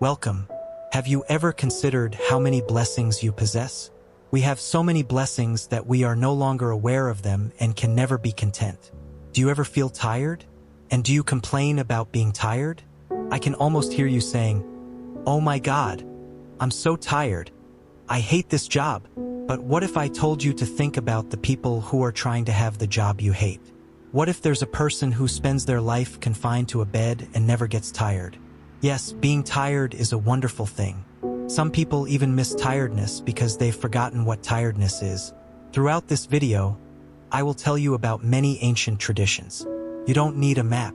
Welcome. Have you ever considered how many blessings you possess? We have so many blessings that we are no longer aware of them and can never be content. Do you ever feel tired? And do you complain about being tired? I can almost hear you saying, "Oh my God, I'm so tired. I hate this job." But what if I told you to think about the people who are trying to have the job you hate? What if there's a person who spends their life confined to a bed and never gets tired? Yes, being tired is a wonderful thing. Some people even miss tiredness because they've forgotten what tiredness is. Throughout this video, I will tell you about many ancient traditions. You don't need a map.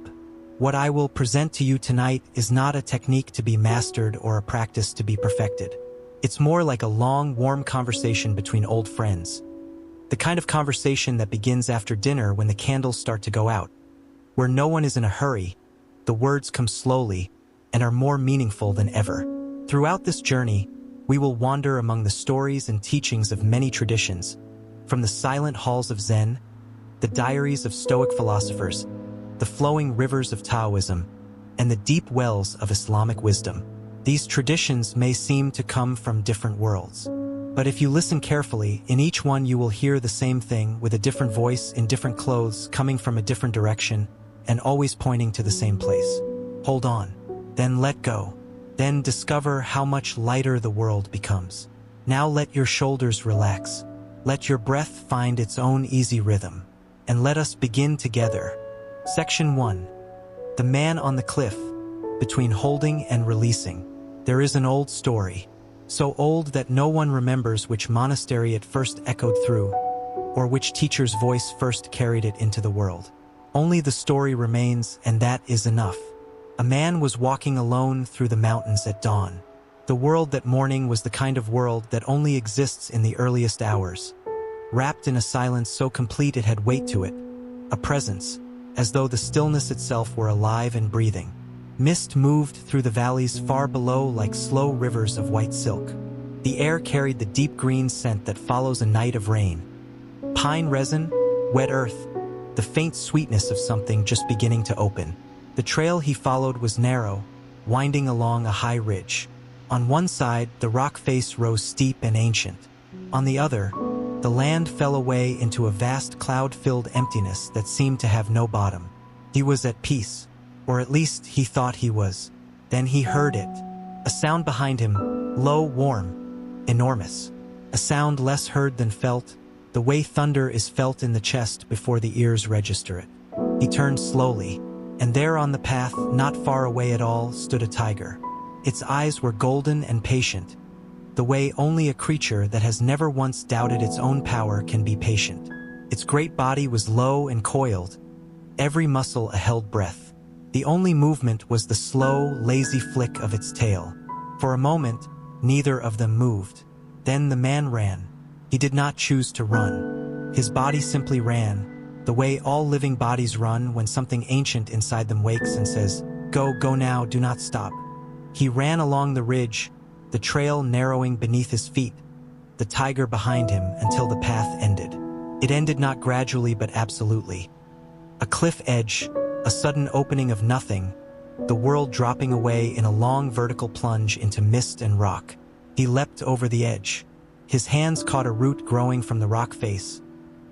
What I will present to you tonight is not a technique to be mastered or a practice to be perfected. It's more like a long, warm conversation between old friends. The kind of conversation that begins after dinner when the candles start to go out, where no one is in a hurry, the words come slowly, and are more meaningful than ever. Throughout this journey, we will wander among the stories and teachings of many traditions, from the silent halls of Zen, the diaries of Stoic philosophers, the flowing rivers of Taoism, and the deep wells of Islamic wisdom. These traditions may seem to come from different worlds, but if you listen carefully, in each one you will hear the same thing with a different voice in different clothes coming from a different direction and always pointing to the same place. Hold on, then let go, then discover how much lighter the world becomes. Now let your shoulders relax, let your breath find its own easy rhythm, and let us begin together. Section 1. The Man on the Cliff. Between holding and releasing. There is an old story, so old that no one remembers which monastery it first echoed through, or which teacher's voice first carried it into the world. Only the story remains, and that is enough. A man was walking alone through the mountains at dawn. The world that morning was the kind of world that only exists in the earliest hours, wrapped in a silence so complete it had weight to it, a presence, as though the stillness itself were alive and breathing. Mist moved through the valleys far below like slow rivers of white silk. The air carried the deep green scent that follows a night of rain. Pine resin, wet earth, the faint sweetness of something just beginning to open. The trail he followed was narrow, winding along a high ridge. On one side, the rock face rose steep and ancient. On the other, the land fell away into a vast cloud-filled emptiness that seemed to have no bottom. He was at peace, or at least he thought he was. Then he heard it. A sound behind him, low, warm, enormous. A sound less heard than felt, the way thunder is felt in the chest before the ears register it. He turned slowly, and there on the path, not far away at all, stood a tiger. Its eyes were golden and patient, the way only a creature that has never once doubted its own power can be patient. Its great body was low and coiled, every muscle a held breath. The only movement was the slow, lazy flick of its tail. For a moment, neither of them moved. Then the man ran. He did not choose to run. His body simply ran, the way all living bodies run when something ancient inside them wakes and says, "Go, go now, do not stop." He ran along the ridge, the trail narrowing beneath his feet, the tiger behind him until the path ended. It ended not gradually but absolutely. A cliff edge, a sudden opening of nothing, the world dropping away in a long vertical plunge into mist and rock. He leapt over the edge. His hands caught a root growing from the rock face.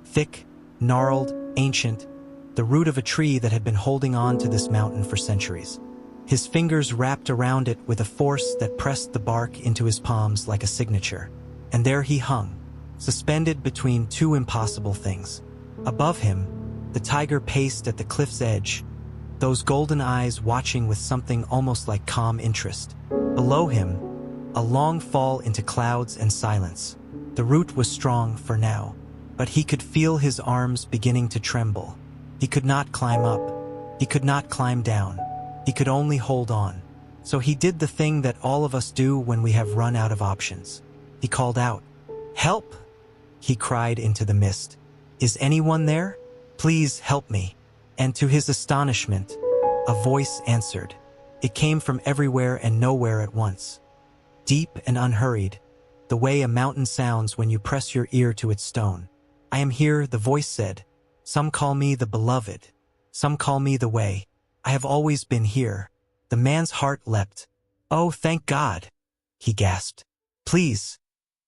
Thick, gnarled, ancient, the root of a tree that had been holding on to this mountain for centuries. His fingers wrapped around it with a force that pressed the bark into his palms like a signature. And there he hung, suspended between two impossible things. Above him, the tiger paced at the cliff's edge, those golden eyes watching with something almost like calm interest. Below him, a long fall into clouds and silence. The root was strong for now, but he could feel his arms beginning to tremble. He could not climb up. He could not climb down. He could only hold on. So he did the thing that all of us do when we have run out of options. He called out, "Help!" He cried into the mist. "Is anyone there? Please help me." And to his astonishment, a voice answered. It came from everywhere and nowhere at once. Deep and unhurried, the way a mountain sounds when you press your ear to its stone. "I am here," the voice said. "Some call me the beloved. Some call me the way. I have always been here." The man's heart leapt. "Oh, thank God," he gasped. "Please,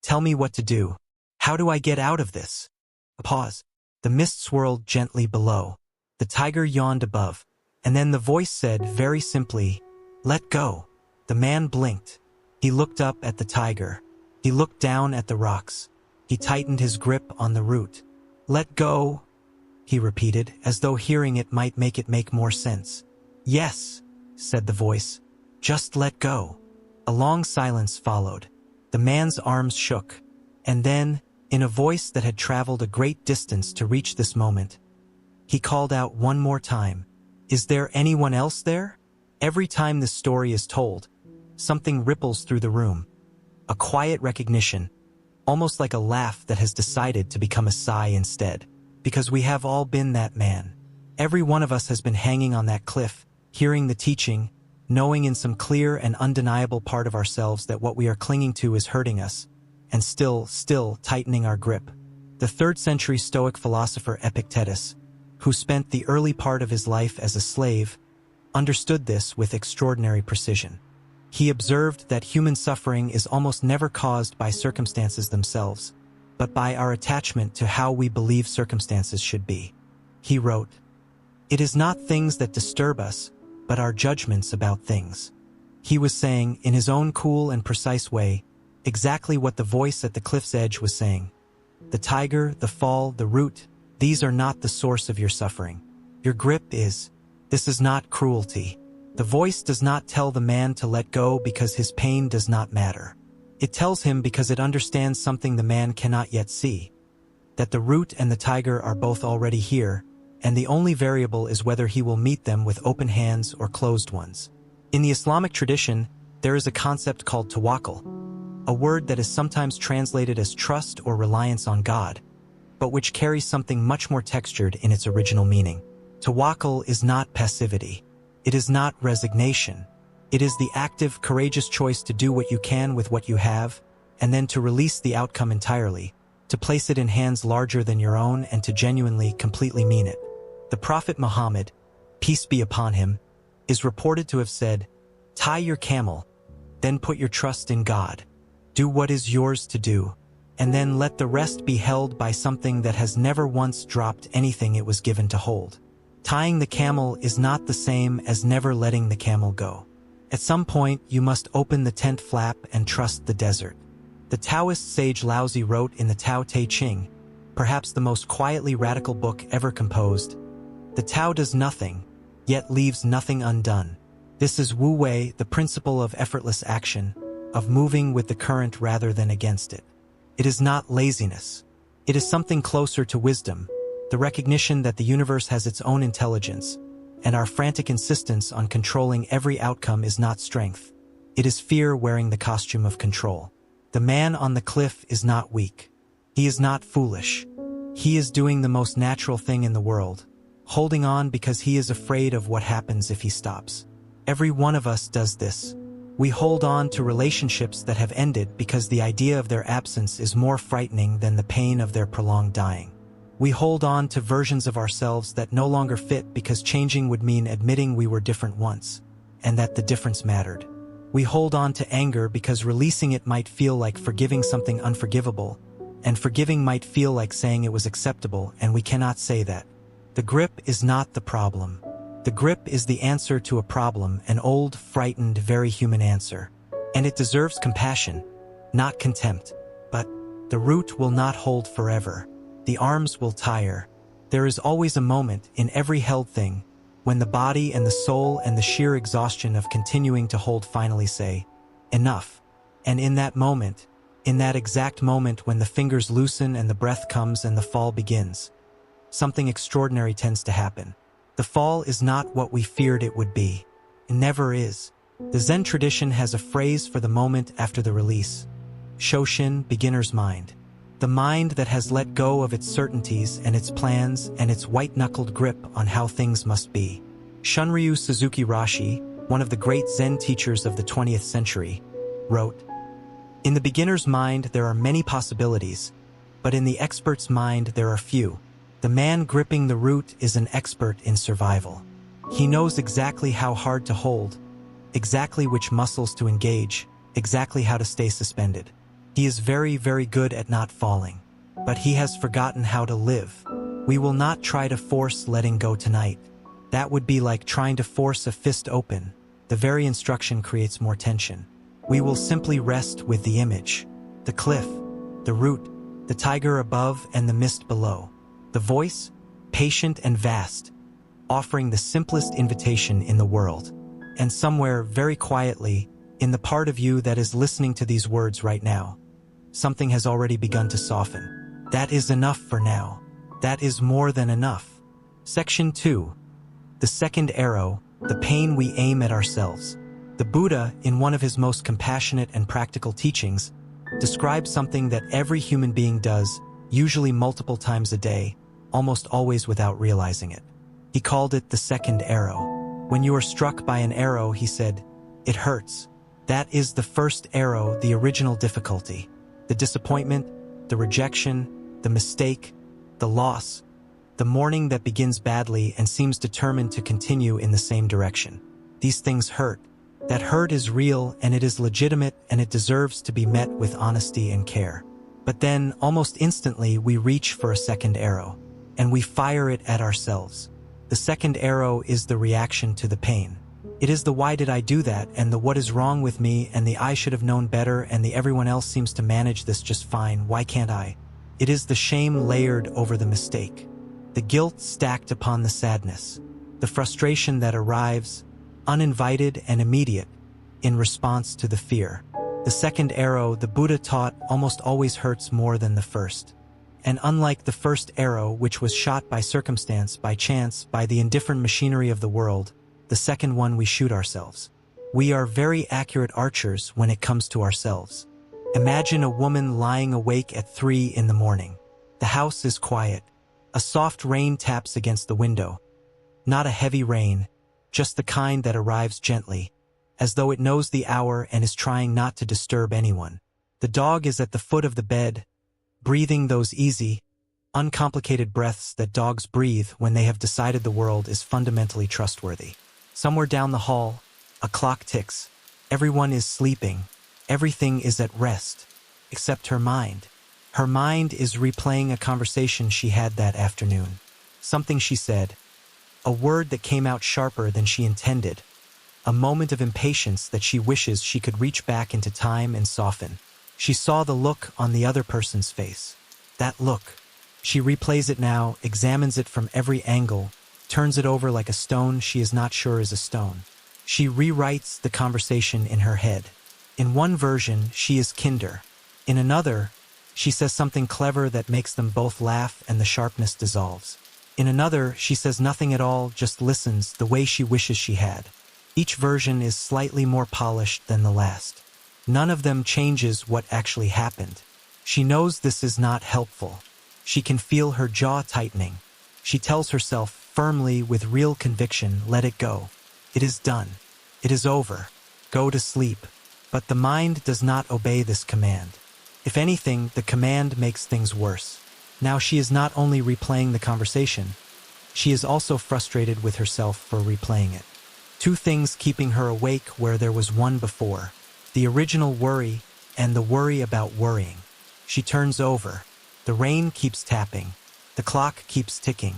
tell me what to do. How do I get out of this?" A pause. The mist swirled gently below. The tiger yawned above. And then the voice said very simply, "Let go." The man blinked. He looked up at the tiger. He looked down at the rocks. He tightened his grip on the root. "Let go," he repeated, as though hearing it might make it make more sense. "Yes," said the voice. "Just let go." A long silence followed. The man's arms shook. And then, in a voice that had traveled a great distance to reach this moment, he called out one more time, "Is there anyone else there?" Every time this story is told, something ripples through the room. A quiet recognition, almost like a laugh that has decided to become a sigh instead. Because we have all been that man. Every one of us has been hanging on that cliff, hearing the teaching, knowing in some clear and undeniable part of ourselves that what we are clinging to is hurting us, and still tightening our grip. The 3rd century Stoic philosopher Epictetus, who spent the early part of his life as a slave, understood this with extraordinary precision. He observed that human suffering is almost never caused by circumstances themselves, but by our attachment to how we believe circumstances should be. He wrote, "It is not things that disturb us, but our judgments about things." He was saying, in his own cool and precise way, exactly what the voice at the cliff's edge was saying. The tiger, the fall, the root, these are not the source of your suffering. Your grip is. This is not cruelty. The voice does not tell the man to let go because his pain does not matter. It tells him because it understands something the man cannot yet see. That the root and the tiger are both already here, and the only variable is whether he will meet them with open hands or closed ones. In the Islamic tradition, there is a concept called tawakkul, a word that is sometimes translated as trust or reliance on God, but which carries something much more textured in its original meaning. Tawakkul is not passivity. It is not resignation. It is the active, courageous choice to do what you can with what you have, and then to release the outcome entirely, to place it in hands larger than your own and to genuinely, completely mean it. The Prophet Muhammad, peace be upon him, is reported to have said, "Tie your camel, then put your trust in God. Do what is yours to do, and then let the rest be held by something that has never once dropped anything it was given to hold." Tying the camel is not the same as never letting the camel go. At some point, you must open the tent flap and trust the desert. The Taoist sage Laozi wrote in the Tao Te Ching, perhaps the most quietly radical book ever composed, "The Tao does nothing, yet leaves nothing undone." This is Wu Wei, the principle of effortless action, of moving with the current rather than against it. It is not laziness. It is something closer to wisdom, the recognition that the universe has its own intelligence, and our frantic insistence on controlling every outcome is not strength. It is fear wearing the costume of control. The man on the cliff is not weak. He is not foolish. He is doing the most natural thing in the world, holding on because he is afraid of what happens if he stops. Every one of us does this. We hold on to relationships that have ended because the idea of their absence is more frightening than the pain of their prolonged dying. We hold on to versions of ourselves that no longer fit because changing would mean admitting we were different once, and that the difference mattered. We hold on to anger because releasing it might feel like forgiving something unforgivable, and forgiving might feel like saying it was acceptable, and we cannot say that. The grip is not the problem. The grip is the answer to a problem, an old, frightened, very human answer. And it deserves compassion, not contempt. But the root will not hold forever. The arms will tire. There is always a moment in every held thing when the body and the soul and the sheer exhaustion of continuing to hold finally say, enough. And in that moment, in that exact moment when the fingers loosen and the breath comes and the fall begins, something extraordinary tends to happen. The fall is not what we feared it would be. It never is. The Zen tradition has a phrase for the moment after the release. Shoshin, beginner's mind. The mind that has let go of its certainties and its plans and its white-knuckled grip on how things must be. Shunryu Suzuki Roshi, one of the great Zen teachers of the 20th century, wrote, "In the beginner's mind there are many possibilities, but in the expert's mind there are few. The man gripping the root is an expert in survival. He knows exactly how hard to hold, exactly which muscles to engage, exactly how to stay suspended. He is very, very good at not falling. But he has forgotten how to live. We will not try to force letting go tonight. That would be like trying to force a fist open. The very instruction creates more tension. We will simply rest with the image, the cliff, the root, the tiger above and the mist below. The voice, patient and vast, offering the simplest invitation in the world. And somewhere, very quietly, in the part of you that is listening to these words right now, something has already begun to soften. That is enough for now. That is more than enough. Section 2. The second arrow, the pain we aim at ourselves. The Buddha, in one of his most compassionate and practical teachings, describes something that every human being does, usually multiple times a day, almost always without realizing it. He called it the second arrow. When you are struck by an arrow, he said, it hurts. That is the first arrow, the original difficulty. The disappointment, the rejection, the mistake, the loss, the mourning that begins badly and seems determined to continue in the same direction. These things hurt. That hurt is real and it is legitimate and it deserves to be met with honesty and care. But then, almost instantly, we reach for a second arrow, and we fire it at ourselves. The second arrow is the reaction to the pain. It is the why did I do that and the what is wrong with me and the I should have known better and the everyone else seems to manage this just fine, why can't I? It is the shame layered over the mistake, the guilt stacked upon the sadness, the frustration that arrives, uninvited and immediate, in response to the fear. The second arrow, the Buddha taught, almost always hurts more than the first. And unlike the first arrow, which was shot by circumstance, by chance, by the indifferent machinery of the world, the second one we shoot ourselves. We are very accurate archers when it comes to ourselves. Imagine a woman lying awake at 3 in the morning. The house is quiet. A soft rain taps against the window. Not a heavy rain, just the kind that arrives gently, as though it knows the hour and is trying not to disturb anyone. The dog is at the foot of the bed, breathing those easy, uncomplicated breaths that dogs breathe when they have decided the world is fundamentally trustworthy. Somewhere down the hall, a clock ticks. Everyone is sleeping. Everything is at rest, except her mind. Her mind is replaying a conversation she had that afternoon. Something she said, a word that came out sharper than she intended, a moment of impatience that she wishes she could reach back into time and soften. She saw the look on the other person's face. That look. She replays it now, examines it from every angle, turns it over like a stone she is not sure is a stone. She rewrites the conversation in her head. In one version, she is kinder. In another, she says something clever that makes them both laugh and the sharpness dissolves. In another, she says nothing at all, just listens the way she wishes she had. Each version is slightly more polished than the last. None of them changes what actually happened. She knows this is not helpful. She can feel her jaw tightening. She tells herself firmly with real conviction, let it go. It is done. It is over. Go to sleep. But the mind does not obey this command. If anything, the command makes things worse. Now she is not only replaying the conversation, she is also frustrated with herself for replaying it. Two things keeping her awake where there was one before. The original worry and the worry about worrying. She turns over. The rain keeps tapping. The clock keeps ticking.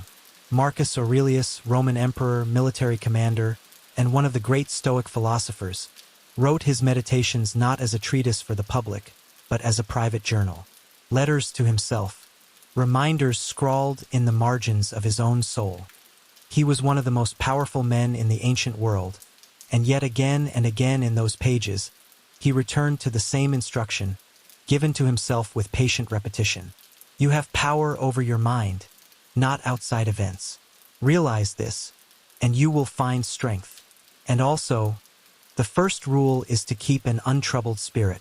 Marcus Aurelius, Roman emperor, military commander, and one of the great Stoic philosophers, wrote his meditations not as a treatise for the public, but as a private journal. Letters to himself. Reminders scrawled in the margins of his own soul. He was one of the most powerful men in the ancient world, and yet again and again in those pages, he returned to the same instruction, given to himself with patient repetition. You have power over your mind, not outside events. Realize this, and you will find strength. And also, the first rule is to keep an untroubled spirit.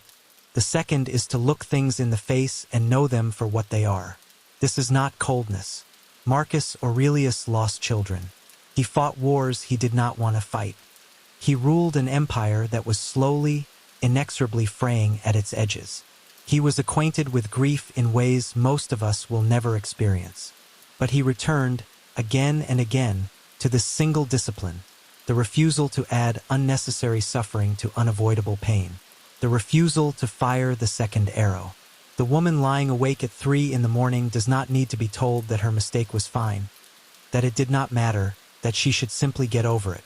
The second is to look things in the face and know them for what they are. This is not coldness. Marcus Aurelius lost children. He fought wars he did not want to fight. He ruled an empire that was slowly, inexorably fraying at its edges. He was acquainted with grief in ways most of us will never experience. But he returned, again and again, to this single discipline, the refusal to add unnecessary suffering to unavoidable pain, the refusal to fire the second arrow. The woman lying awake at 3 in the morning does not need to be told that her mistake was fine, that it did not matter, that she should simply get over it.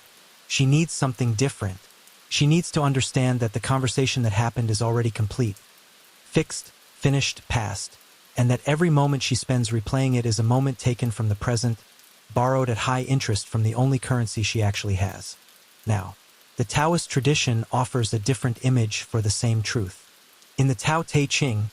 She needs something different. She needs to understand that the conversation that happened is already complete, fixed, finished, past, and that every moment she spends replaying it is a moment taken from the present, borrowed at high interest from the only currency she actually has. Now, the Taoist tradition offers a different image for the same truth. In the Tao Te Ching,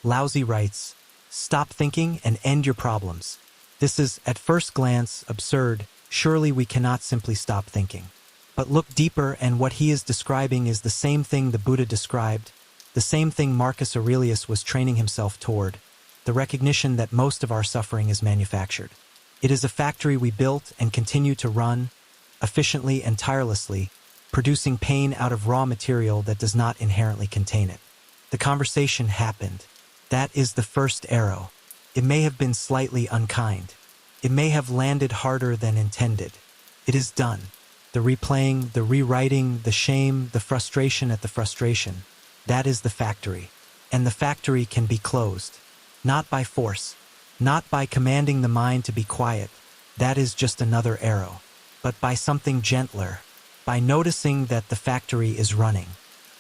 Laozi writes, "Stop thinking and end your problems." This is, at first glance, absurd. Surely we cannot simply stop thinking. But look deeper, and what he is describing is the same thing the Buddha described, the same thing Marcus Aurelius was training himself toward, the recognition that most of our suffering is manufactured. It is a factory we built and continue to run, efficiently and tirelessly, producing pain out of raw material that does not inherently contain it. The conversation happened. That is the first arrow. It may have been slightly unkind. It may have landed harder than intended. It is done. The replaying, the rewriting, the shame, the frustration at the frustration. That is the factory. And the factory can be closed. Not by force. Not by commanding the mind to be quiet. That is just another arrow. But by something gentler. By noticing that the factory is running.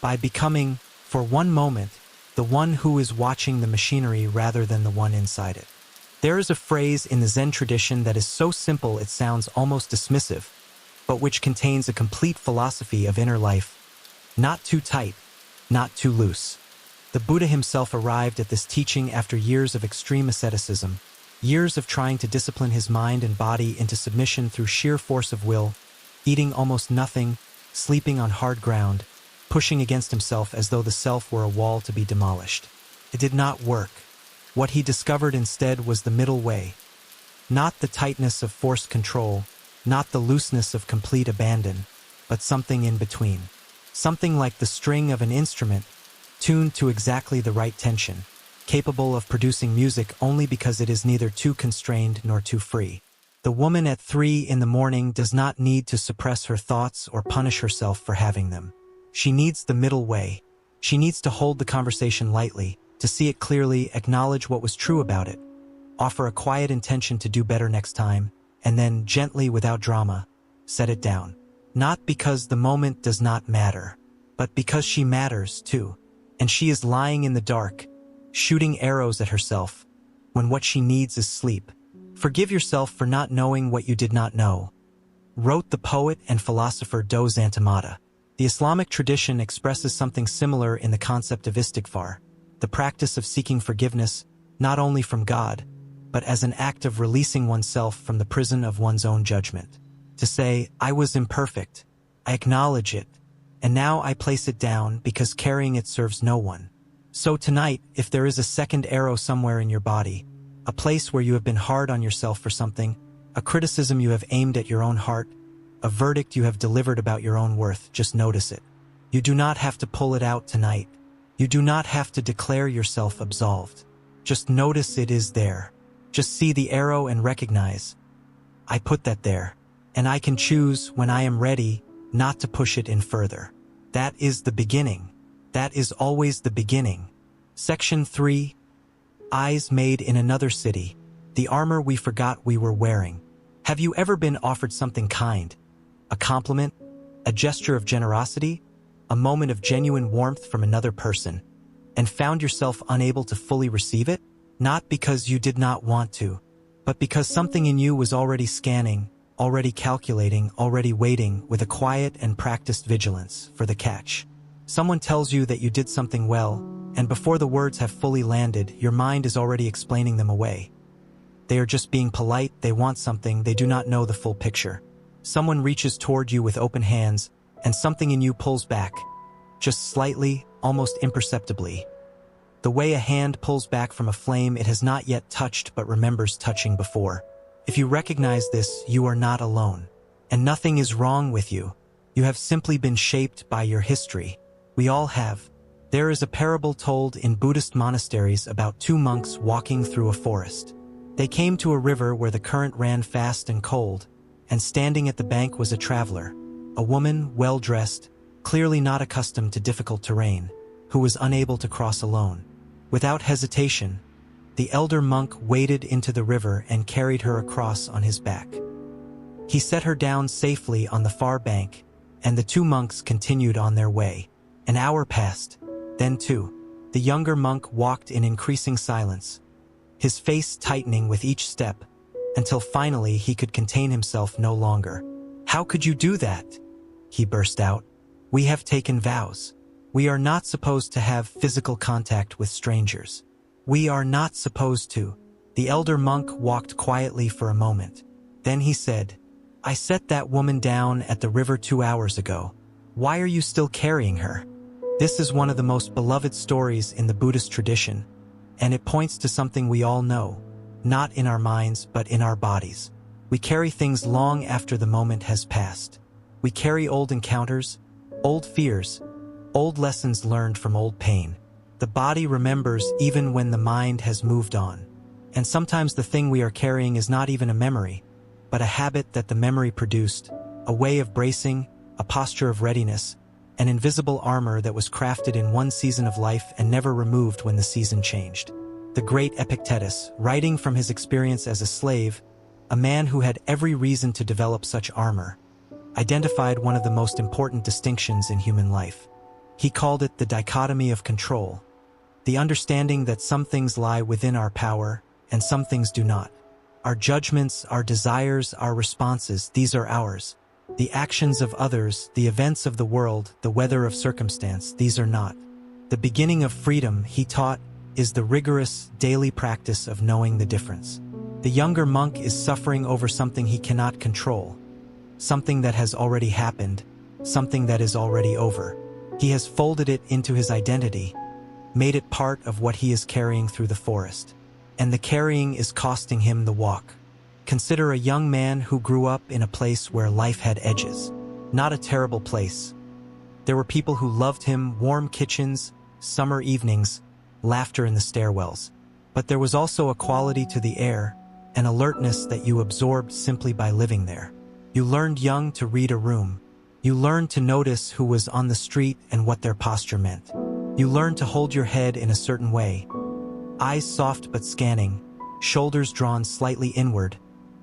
By becoming, for one moment, the one who is watching the machinery rather than the one inside it. There is a phrase in the Zen tradition that is so simple it sounds almost dismissive, but which contains a complete philosophy of inner life. Not too tight, not too loose. The Buddha himself arrived at this teaching after years of extreme asceticism, years of trying to discipline his mind and body into submission through sheer force of will, eating almost nothing, sleeping on hard ground, pushing against himself as though the self were a wall to be demolished. It did not work. What he discovered instead was the middle way. Not the tightness of forced control, not the looseness of complete abandon, but something in between. Something like the string of an instrument, tuned to exactly the right tension, capable of producing music only because it is neither too constrained nor too free. The woman at 3 in the morning does not need to suppress her thoughts or punish herself for having them. She needs the middle way. She needs to hold the conversation lightly, to see it clearly, acknowledge what was true about it, offer a quiet intention to do better next time, and then, gently, without drama, set it down. Not because the moment does not matter, but because she matters, too. And she is lying in the dark, shooting arrows at herself, when what she needs is sleep. Forgive yourself for not knowing what you did not know, wrote the poet and philosopher Do Zantamata. The Islamic tradition expresses something similar in the concept of istighfar, the practice of seeking forgiveness, not only from God, but as an act of releasing oneself from the prison of one's own judgment. To say, I was imperfect, I acknowledge it, and now I place it down because carrying it serves no one. So tonight, if there is a second arrow somewhere in your body, a place where you have been hard on yourself for something, a criticism you have aimed at your own heart, a verdict you have delivered about your own worth, just notice it. You do not have to pull it out tonight. You do not have to declare yourself absolved. Just notice it is there. Just see the arrow and recognize, I put that there, and I can choose, when I am ready, not to push it in further. That is the beginning. That is always the beginning. Section 3. Eyes made in another city. The armor we forgot we were wearing. Have you ever been offered something kind? A compliment? A gesture of generosity? A moment of genuine warmth from another person, and found yourself unable to fully receive it? Not because you did not want to, but because something in you was already scanning, already calculating, already waiting with a quiet and practiced vigilance for the catch. Someone tells you that you did something well, and before the words have fully landed, your mind is already explaining them away. They are just being polite, they want something, they do not know the full picture. Someone reaches toward you with open hands, and something in you pulls back, just slightly, almost imperceptibly. The way a hand pulls back from a flame it has not yet touched but remembers touching before. If you recognize this, you are not alone. And nothing is wrong with you. You have simply been shaped by your history. We all have. There is a parable told in Buddhist monasteries about 2 monks walking through a forest. They came to a river where the current ran fast and cold, and standing at the bank was a traveler. a woman, well-dressed, clearly not accustomed to difficult terrain, who was unable to cross alone. Without hesitation, the elder monk waded into the river and carried her across on his back. He set her down safely on the far bank, and the two monks continued on their way. An hour passed, then two. The younger monk walked in increasing silence, his face tightening with each step, until finally he could contain himself no longer. "How could you do that?" he burst out. "We have taken vows. We are not supposed to have physical contact with strangers. We are not supposed to." The elder monk walked quietly for a moment. Then he said, "I set that woman down at the river 2 hours ago. Why are you still carrying her?" This is one of the most beloved stories in the Buddhist tradition, and it points to something we all know, not in our minds but in our bodies. We carry things long after the moment has passed. We carry old encounters, old fears, old lessons learned from old pain. The body remembers even when the mind has moved on. And sometimes the thing we are carrying is not even a memory, but a habit that the memory produced, a way of bracing, a posture of readiness, an invisible armor that was crafted in one season of life and never removed when the season changed. The great Epictetus, writing from his experience as a slave, a man who had every reason to develop such armor, identified one of the most important distinctions in human life. He called it the dichotomy of control, the understanding that some things lie within our power and some things do not. Our judgments, our desires, our responses, these are ours. The actions of others, the events of the world, the weather of circumstance, these are not. The beginning of freedom, he taught, is the rigorous, daily practice of knowing the difference. The younger monk is suffering over something he cannot control, something that has already happened, something that is already over. He has folded it into his identity, made it part of what he is carrying through the forest. And the carrying is costing him the walk. Consider a young man who grew up in a place where life had edges. Not a terrible place. There were people who loved him, warm kitchens, summer evenings, laughter in the stairwells. But there was also a quality to the air, an alertness that you absorbed simply by living there. You learned young to read a room. You learned to notice who was on the street and what their posture meant. You learned to hold your head in a certain way, eyes soft but scanning, shoulders drawn slightly inward,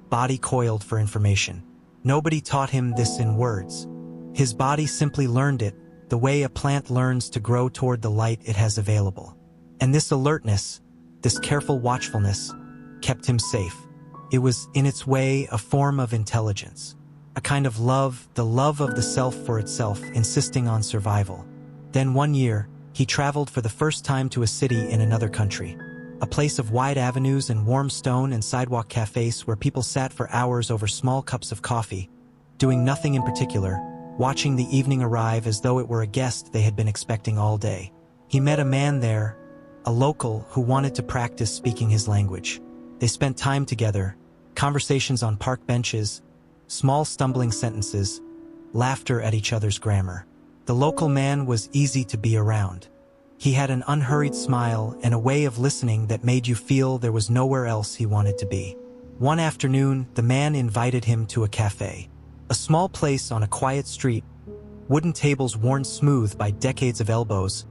body coiled for information. Nobody taught him this in words. His body simply learned it, the way a plant learns to grow toward the light it has available. And this alertness, this careful watchfulness, kept him safe. It was, in its way, a form of intelligence, a kind of love, the love of the self for itself, insisting on survival. Then one year, he traveled for the first time to a city in another country, a place of wide avenues and warm stone and sidewalk cafes where people sat for hours over small cups of coffee, doing nothing in particular, watching the evening arrive as though it were a guest they had been expecting all day. He met a man there, a local who wanted to practice speaking his language. They spent time together, conversations on park benches, small stumbling sentences, laughter at each other's grammar. The local man was easy to be around. He had an unhurried smile and a way of listening that made you feel there was nowhere else he wanted to be. One afternoon, the man invited him to a cafe, a small place on a quiet street, wooden tables worn smooth by decades of elbows,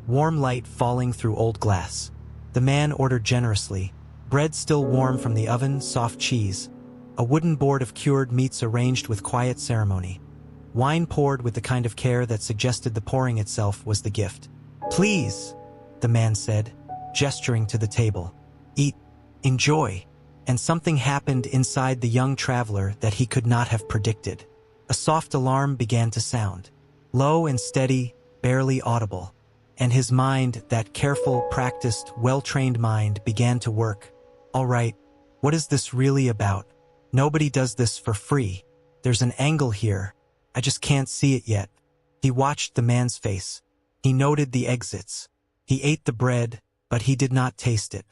warm light falling through old glass. The man ordered generously, bread still warm from the oven, soft cheese, a wooden board of cured meats arranged with quiet ceremony. Wine poured with the kind of care that suggested the pouring itself was the gift. "Please," the man said, gesturing to the table. "Eat, enjoy." And something happened inside the young traveler that he could not have predicted. A soft alarm began to sound, low and steady, barely audible. And his mind, that careful, practiced, well-trained mind, began to work. "All right, what is this really about? Nobody does this for free. There's an angle here. I just can't see it yet." He watched the man's face. He noted the exits. He ate the bread, but he did not taste it.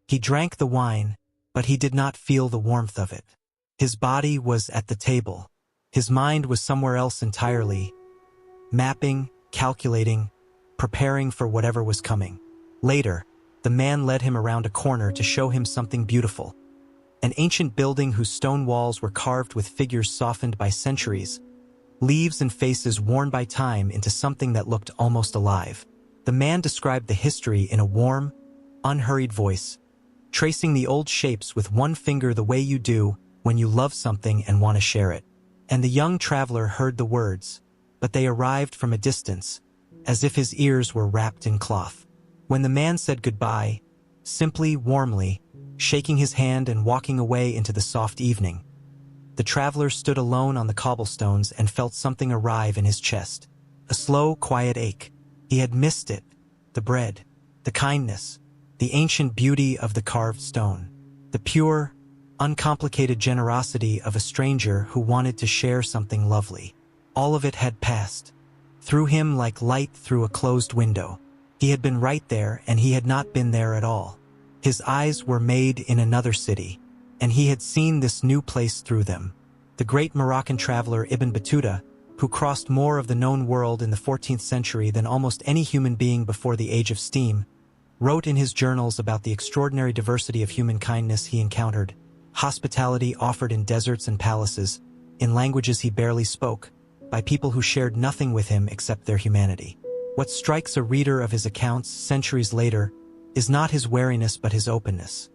He drank the wine, but he did not feel the warmth of it. His body was at the table. His mind was somewhere else entirely, mapping, calculating, preparing for whatever was coming. Later, the man led him around a corner to show him something beautiful. An ancient building whose stone walls were carved with figures softened by centuries, leaves and faces worn by time into something that looked almost alive. The man described the history in a warm, unhurried voice, tracing the old shapes with one finger the way you do when you love something and want to share it. And the young traveler heard the words, but they arrived from a distance, as if his ears were wrapped in cloth. When the man said goodbye, simply, warmly, shaking his hand and walking away into the soft evening, the traveler stood alone on the cobblestones and felt something arrive in his chest. A slow, quiet ache. He had missed it. The bread, the kindness, the ancient beauty of the carved stone, the pure, uncomplicated generosity of a stranger who wanted to share something lovely. All of it had passed through him like light through a closed window. He had been right there, and he had not been there at all. His eyes were made in another city, and he had seen this new place through them. The great Moroccan traveler Ibn Battuta, who crossed more of the known world in the 14th century than almost any human being before the age of steam, wrote in his journals about the extraordinary diversity of human kindness he encountered, hospitality offered in deserts and palaces, in languages he barely spoke, by people who shared nothing with him except their humanity. What strikes a reader of his accounts centuries later is not his wariness but his openness.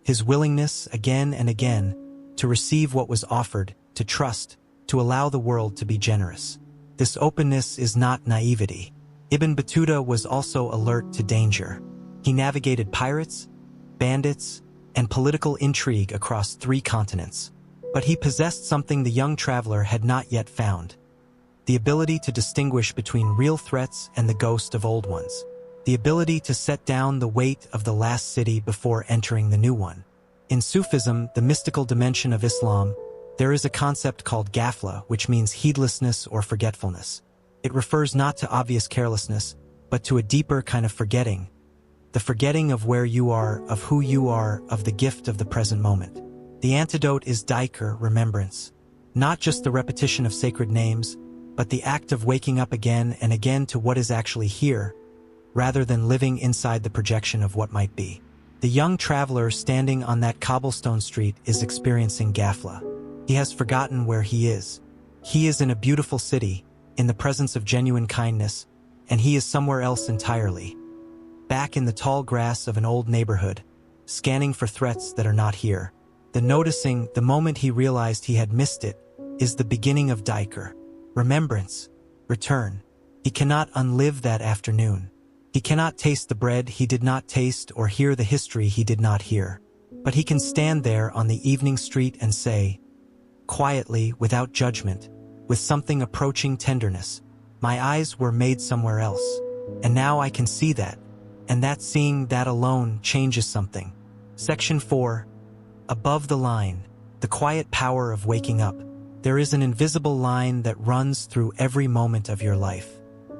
His willingness, again and again, to receive what was offered, to trust, to allow the world to be generous. This openness is not naivety. Ibn Battuta was also alert to danger. He navigated pirates, bandits, and political intrigue across 3 continents. But he possessed something the young traveler had not yet found: the ability to distinguish between real threats and the ghost of old ones. The ability to set down the weight of the last city before entering the new one. In Sufism, the mystical dimension of Islam, there is a concept called ghafla, which means heedlessness or forgetfulness. It refers not to obvious carelessness, but to a deeper kind of forgetting. The forgetting of where you are, of who you are, of the gift of the present moment. The antidote is dhikr, remembrance. Not just the repetition of sacred names, but the act of waking up again and again to what is actually here, rather than living inside the projection of what might be. The young traveler standing on that cobblestone street is experiencing ghafla. He has forgotten where he is. He is in a beautiful city, in the presence of genuine kindness, and he is somewhere else entirely. Back in the tall grass of an old neighborhood, scanning for threats that are not here. The noticing, the moment he realized he had missed it, is the beginning of dhikr. Remembrance, return. He cannot unlive that afternoon. He cannot taste the bread he did not taste or hear the history he did not hear. But he can stand there on the evening street and say, quietly, without judgment, with something approaching tenderness, my eyes were made somewhere else, and now I can see that, and that seeing that alone changes something. Section 4. Above the line, the quiet power of waking up. There is an invisible line that runs through every moment of your life.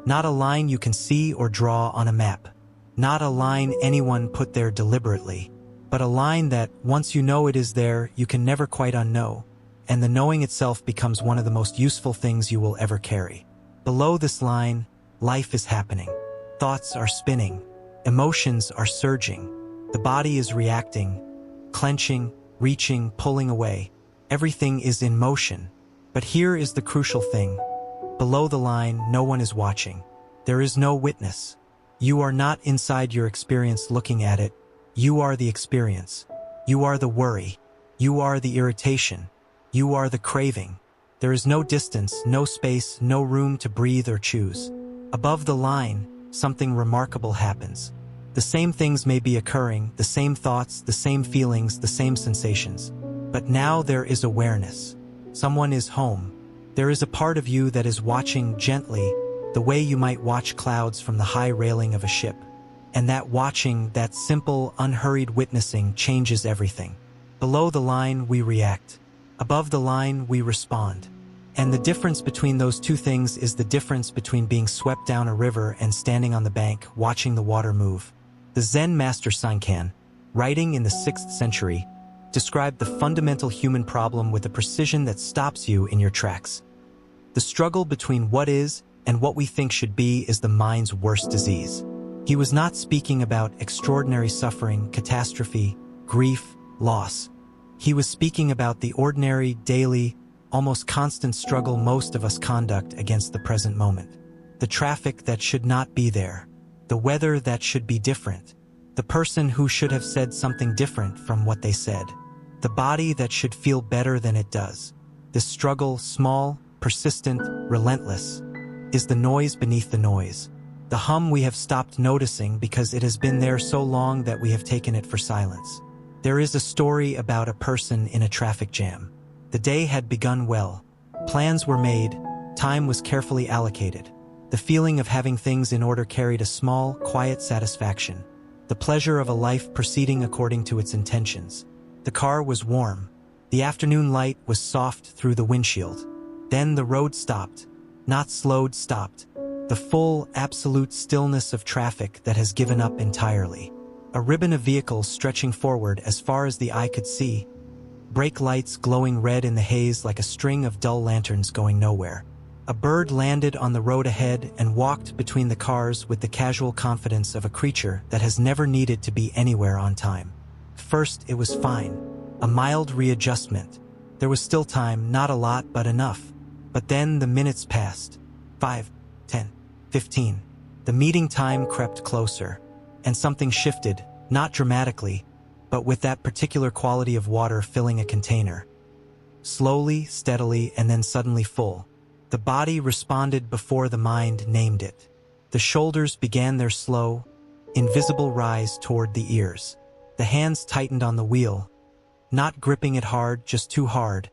Not a line you can see or draw on a map. Not a line anyone put there deliberately, but a line that, once you know it is there, you can never quite unknow, and the knowing itself becomes one of the most useful things you will ever carry. Below this line, life is happening. Thoughts are spinning. Emotions are surging. The body is reacting, clenching, reaching, pulling away. Everything is in motion. But here is the crucial thing. Below the line, no one is watching. There is no witness. You are not inside your experience looking at it. You are the experience. You are the worry. You are the irritation. You are the craving. There is no distance, no space, no room to breathe or choose. Above the line, something remarkable happens. The same things may be occurring, the same thoughts, the same feelings, the same sensations. But now there is awareness. Someone is home. There is a part of you that is watching gently, the way you might watch clouds from the high railing of a ship. And that watching, that simple, unhurried witnessing changes everything. Below the line, we react. Above the line, we respond. And the difference between those two things is the difference between being swept down a river and standing on the bank, watching the water move. The Zen master Sankan, writing in the 6th century, described the fundamental human problem with a precision that stops you in your tracks. The struggle between what is and what we think should be is the mind's worst disease. He was not speaking about extraordinary suffering, catastrophe, grief, loss. He was speaking about the ordinary, daily, almost constant struggle most of us conduct against the present moment. The traffic that should not be there. The weather that should be different. The person who should have said something different from what they said. The body that should feel better than it does. This struggle, small, persistent, relentless, is the noise beneath the noise. The hum we have stopped noticing because it has been there so long that we have taken it for silence. There is a story about a person in a traffic jam. The day had begun well. Plans were made, time was carefully allocated. The feeling of having things in order carried a small, quiet satisfaction. The pleasure of a life proceeding according to its intentions. The car was warm. The afternoon light was soft through the windshield. Then the road stopped. Not slowed, stopped. The full, absolute stillness of traffic that has given up entirely. A ribbon of vehicles stretching forward as far as the eye could see. Brake lights glowing red in the haze like a string of dull lanterns going nowhere. A bird landed on the road ahead and walked between the cars with the casual confidence of a creature that has never needed to be anywhere on time. First, it was fine. A mild readjustment. There was still time, not a lot, but enough. But then the minutes passed. 5, 10, 15. The meeting time crept closer. And something shifted, not dramatically, but with that particular quality of water filling a container. Slowly, steadily, and then suddenly full. The body responded before the mind named it. The shoulders began their slow, invisible rise toward the ears. The hands tightened on the wheel, not gripping it hard, just too hard,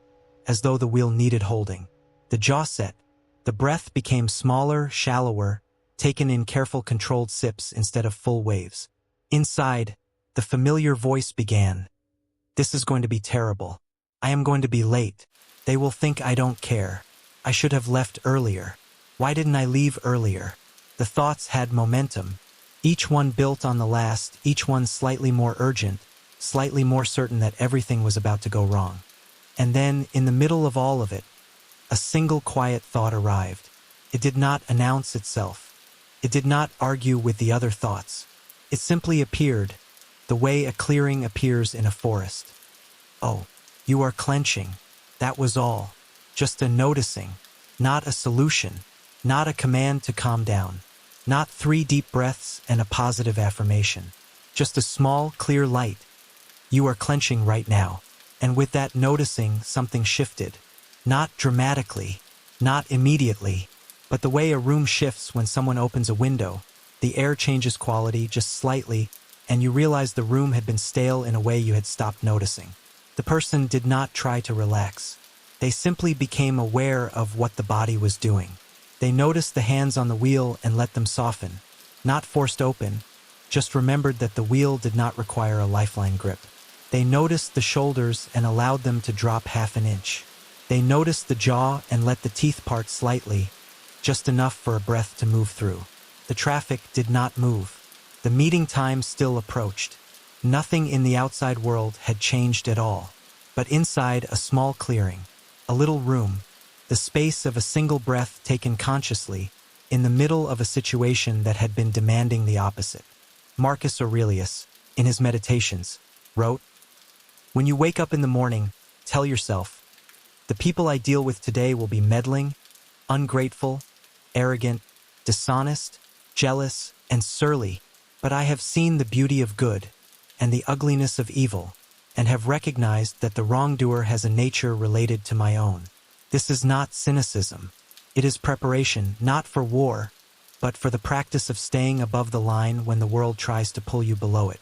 as though the wheel needed holding. The jaw set. The breath became smaller, shallower, taken in careful controlled sips instead of full waves. Inside, the familiar voice began. This is going to be terrible. I am going to be late. They will think I don't care. I should have left earlier. Why didn't I leave earlier? The thoughts had momentum. Each one built on the last, each one slightly more urgent, slightly more certain that everything was about to go wrong. And then, in the middle of all of it, a single quiet thought arrived. It did not announce itself. It did not argue with the other thoughts. It simply appeared, the way a clearing appears in a forest. Oh, you are clenching. That was all. Just a noticing, not a solution, not a command to calm down, not 3 deep breaths and a positive affirmation. Just a small, clear light. You are clenching right now. And with that noticing, something shifted. Not dramatically, not immediately, but the way a room shifts when someone opens a window. The air changes quality just slightly, and you realize the room had been stale in a way you had stopped noticing. The person did not try to relax. They simply became aware of what the body was doing. They noticed the hands on the wheel and let them soften. Not forced open, just remembered that the wheel did not require a lifeline grip. They noticed the shoulders and allowed them to drop half an inch. They noticed the jaw and let the teeth part slightly, just enough for a breath to move through. The traffic did not move. The meeting time still approached. Nothing in the outside world had changed at all. But inside, a small clearing, a little room, the space of a single breath taken consciously, in the middle of a situation that had been demanding the opposite. Marcus Aurelius, in his Meditations, wrote, "When you wake up in the morning, tell yourself, the people I deal with today will be meddling, ungrateful, arrogant, dishonest, jealous, and surly, but I have seen the beauty of good and the ugliness of evil, and have recognized that the wrongdoer has a nature related to my own. This is not cynicism. It is preparation, not for war, but for the practice of staying above the line when the world tries to pull you below it."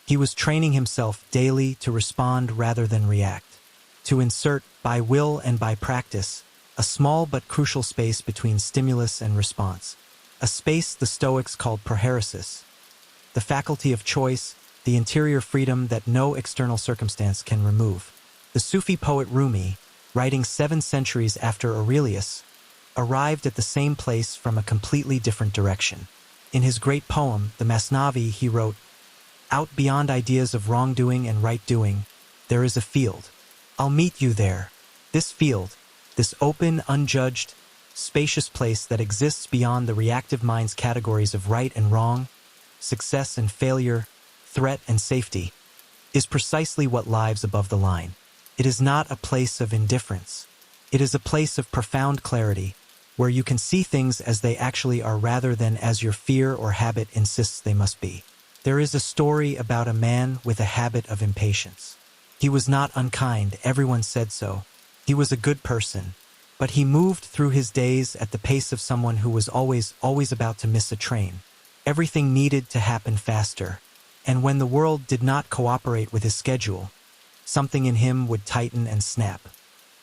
He was training himself daily to respond rather than react, to insert, by will and by practice, a small but crucial space between stimulus and response, a space the Stoics called prohairesis, the faculty of choice, the interior freedom that no external circumstance can remove. The Sufi poet Rumi, writing 7 centuries after Aurelius, arrived at the same place from a completely different direction. In his great poem, the Masnavi, he wrote, "Out beyond ideas of wrongdoing and right-doing, there is a field. I'll meet you there. This field, this open, unjudged, spacious place that exists beyond the reactive mind's categories of right and wrong, success and failure, threat and safety, is precisely what lies above the line. It is not a place of indifference. It is a place of profound clarity, where you can see things as they actually are rather than as your fear or habit insists they must be. There is a story about a man with a habit of impatience. He was not unkind, everyone said so. He was a good person, but he moved through his days at the pace of someone who was always about to miss a train. Everything needed to happen faster, and when the world did not cooperate with his schedule, something in him would tighten and snap.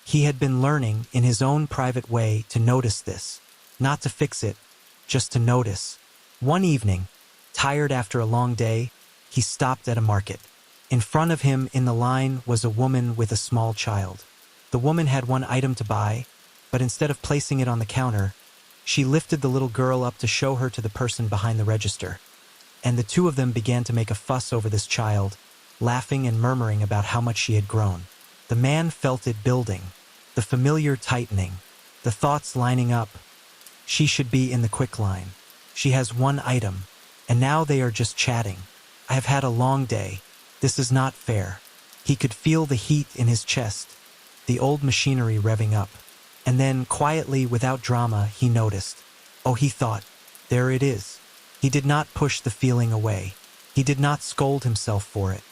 He had been learning, in his own private way, to notice this. Not to fix it, just to notice. One evening, tired after a long day, he stopped at a market. In front of him in the line was a woman with a small child. The woman had one item to buy, but instead of placing it on the counter, she lifted the little girl up to show her to the person behind the register. And the two of them began to make a fuss over this child, laughing and murmuring about how much she had grown. The man felt it building, the familiar tightening, the thoughts lining up. She should be in the quick line. She has one item, and now they are just chatting. I have had a long day. This is not fair. He could feel the heat in his chest, the old machinery revving up. And then, quietly, without drama, he noticed. Oh, he thought, there it is. He did not push the feeling away. He did not scold himself for it.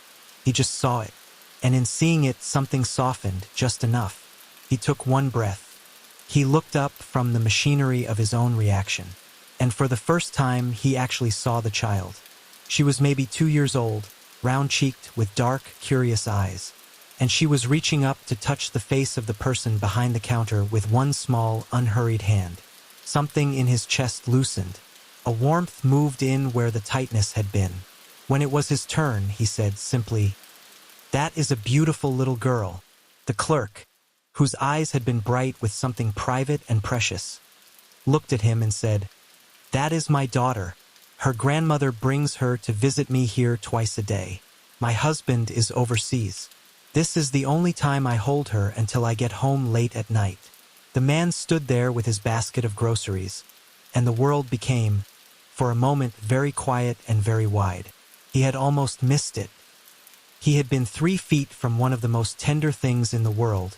He just saw it. And in seeing it, something softened, just enough. He took one breath. He looked up from the machinery of his own reaction. And for the first time, he actually saw the child. She was maybe 2 years old, round-cheeked with dark, curious eyes. And she was reaching up to touch the face of the person behind the counter with one small, unhurried hand. Something in his chest loosened. A warmth moved in where the tightness had been. When it was his turn, he said simply, "That is a beautiful little girl." The clerk, whose eyes had been bright with something private and precious, looked at him and said, "That is my daughter. Her grandmother brings her to visit me here twice a day. My husband is overseas. This is the only time I hold her until I get home late at night." The man stood there with his basket of groceries, and the world became, for a moment, very quiet and very wide. He had almost missed it. He had been 3 feet from one of the most tender things in the world,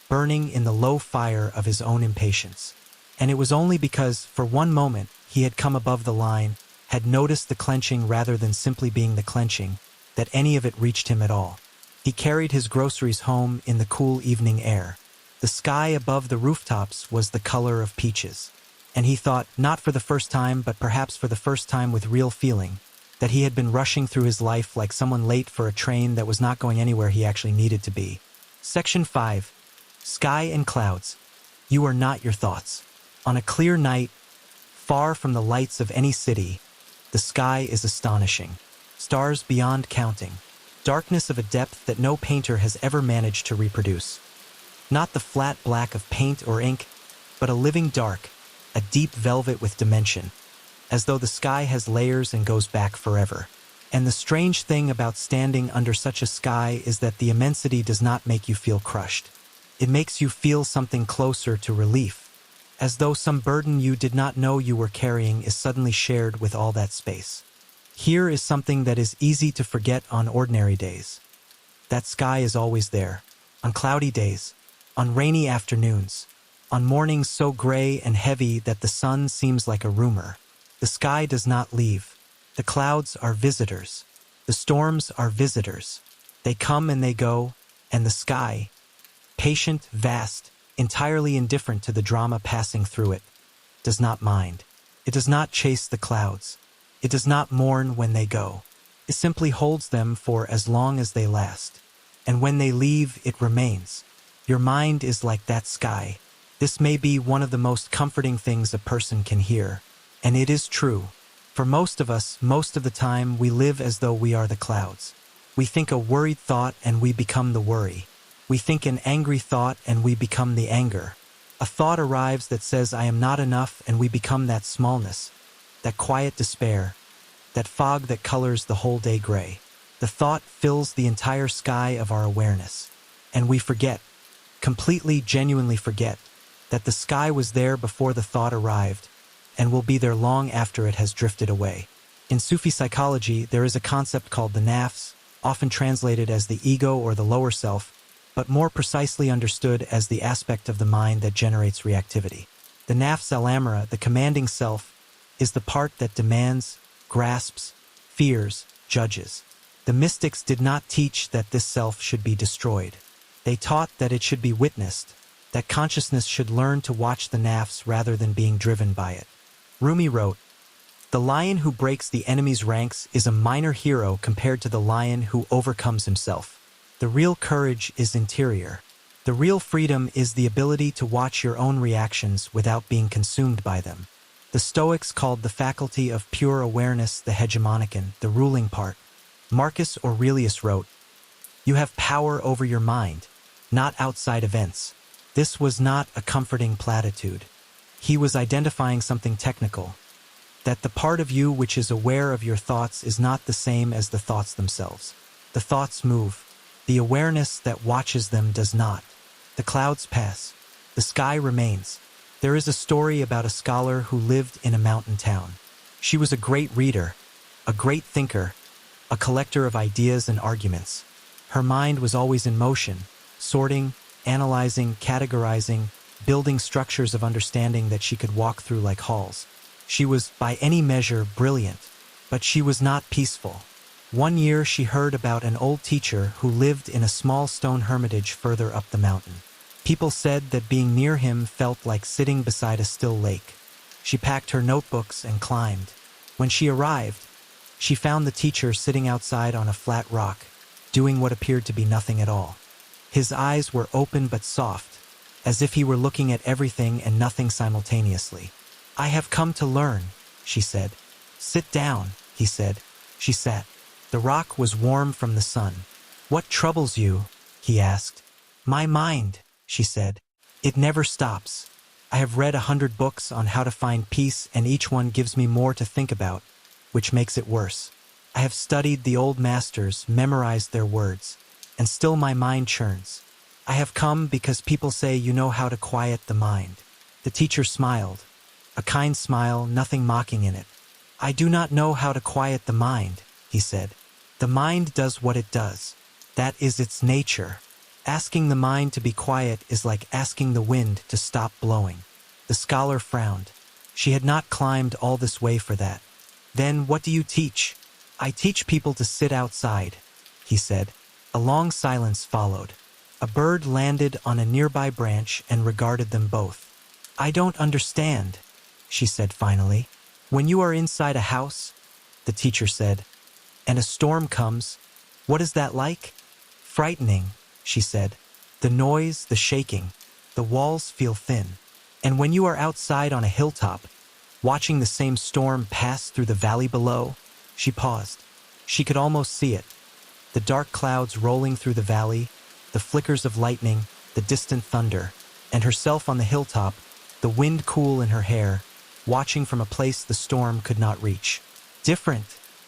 burning in the low fire of his own impatience. And it was only because, for one moment, he had come above the line, had noticed the clenching rather than simply being the clenching, that any of it reached him at all. He carried his groceries home in the cool evening air. The sky above the rooftops was the color of peaches. And he thought, not for the first time, but perhaps for the first time with real feeling, that he had been rushing through his life like someone late for a train that was not going anywhere he actually needed to be. Section 5. Sky and clouds. You are not your thoughts. On a clear night, far from the lights of any city, the sky is astonishing. Stars beyond counting. Darkness of a depth that no painter has ever managed to reproduce. Not the flat black of paint or ink, but a living dark, a deep velvet with dimension, as though the sky has layers and goes back forever. And the strange thing about standing under such a sky is that the immensity does not make you feel crushed. It makes you feel something closer to relief, as though some burden you did not know you were carrying is suddenly shared with all that space. Here is something that is easy to forget on ordinary days. That sky is always there, on cloudy days, on rainy afternoons, on mornings so gray and heavy that the sun seems like a rumor. The sky does not leave. The clouds are visitors. The storms are visitors. They come and they go, and the sky, patient, vast, entirely indifferent to the drama passing through it, does not mind. It does not chase the clouds. It does not mourn when they go. It simply holds them for as long as they last. And when they leave, it remains. Your mind is like that sky. This may be one of the most comforting things a person can hear. And it is true. For most of us, most of the time, we live as though we are the clouds. We think a worried thought and we become the worry. We think an angry thought and we become the anger. A thought arrives that says, "I am not enough," and we become that smallness, that quiet despair, that fog that colors the whole day gray. The thought fills the entire sky of our awareness. And we forget, completely, genuinely forget, that the sky was there before the thought arrived, and will be there long after it has drifted away. In Sufi psychology, there is a concept called the nafs, often translated as the ego or the lower self, but more precisely understood as the aspect of the mind that generates reactivity. The nafs al-amara, the commanding self, is the part that demands, grasps, fears, judges. The mystics did not teach that this self should be destroyed. They taught that it should be witnessed, that consciousness should learn to watch the nafs rather than being driven by it. Rumi wrote, "The lion who breaks the enemy's ranks is a minor hero compared to the lion who overcomes himself. The real courage is interior. The real freedom is the ability to watch your own reactions without being consumed by them." The Stoics called the faculty of pure awareness the hegemonikon, the ruling part. Marcus Aurelius wrote, "You have power over your mind, not outside events." This was not a comforting platitude. He was identifying something technical, that the part of you which is aware of your thoughts is not the same as the thoughts themselves. The thoughts move. The awareness that watches them does not. The clouds pass. The sky remains. There is a story about a scholar who lived in a mountain town. She was a great reader, a great thinker, a collector of ideas and arguments. Her mind was always in motion, sorting, analyzing, categorizing, building structures of understanding that she could walk through like halls. She was, by any measure, brilliant, but she was not peaceful. One year she heard about an old teacher who lived in a small stone hermitage further up the mountain. People said that being near him felt like sitting beside a still lake. She packed her notebooks and climbed. When she arrived, she found the teacher sitting outside on a flat rock, doing what appeared to be nothing at all. His eyes were open but soft, as if he were looking at everything and nothing simultaneously. "I have come to learn," she said. "Sit down," he said. She sat. The rock was warm from the sun. "What troubles you?" he asked. "My mind," she said. "It never stops. I have read 100 books on how to find peace, and each one gives me more to think about, which makes it worse. I have studied the old masters, memorized their words, and still my mind churns. I have come because people say you know how to quiet the mind." The teacher smiled, a kind smile, nothing mocking in it. "I do not know how to quiet the mind," he said. "The mind does what it does. That is its nature. Asking the mind to be quiet is like asking the wind to stop blowing." The scholar frowned. She had not climbed all this way for that. "Then what do you teach?" "I teach people to sit outside," he said. A long silence followed. A bird landed on a nearby branch and regarded them both. "I don't understand," she said finally. "When you are inside a house," the teacher said, "and a storm comes, what is that like?" "Frightening," she said. "The noise, the shaking, the walls feel thin. And when you are outside on a hilltop, watching the same storm pass through the valley below," she paused. She could almost see it. The dark clouds rolling through the valley, the flickers of lightning, the distant thunder, and herself on the hilltop, the wind cool in her hair, watching from a place the storm could not reach. "Different,"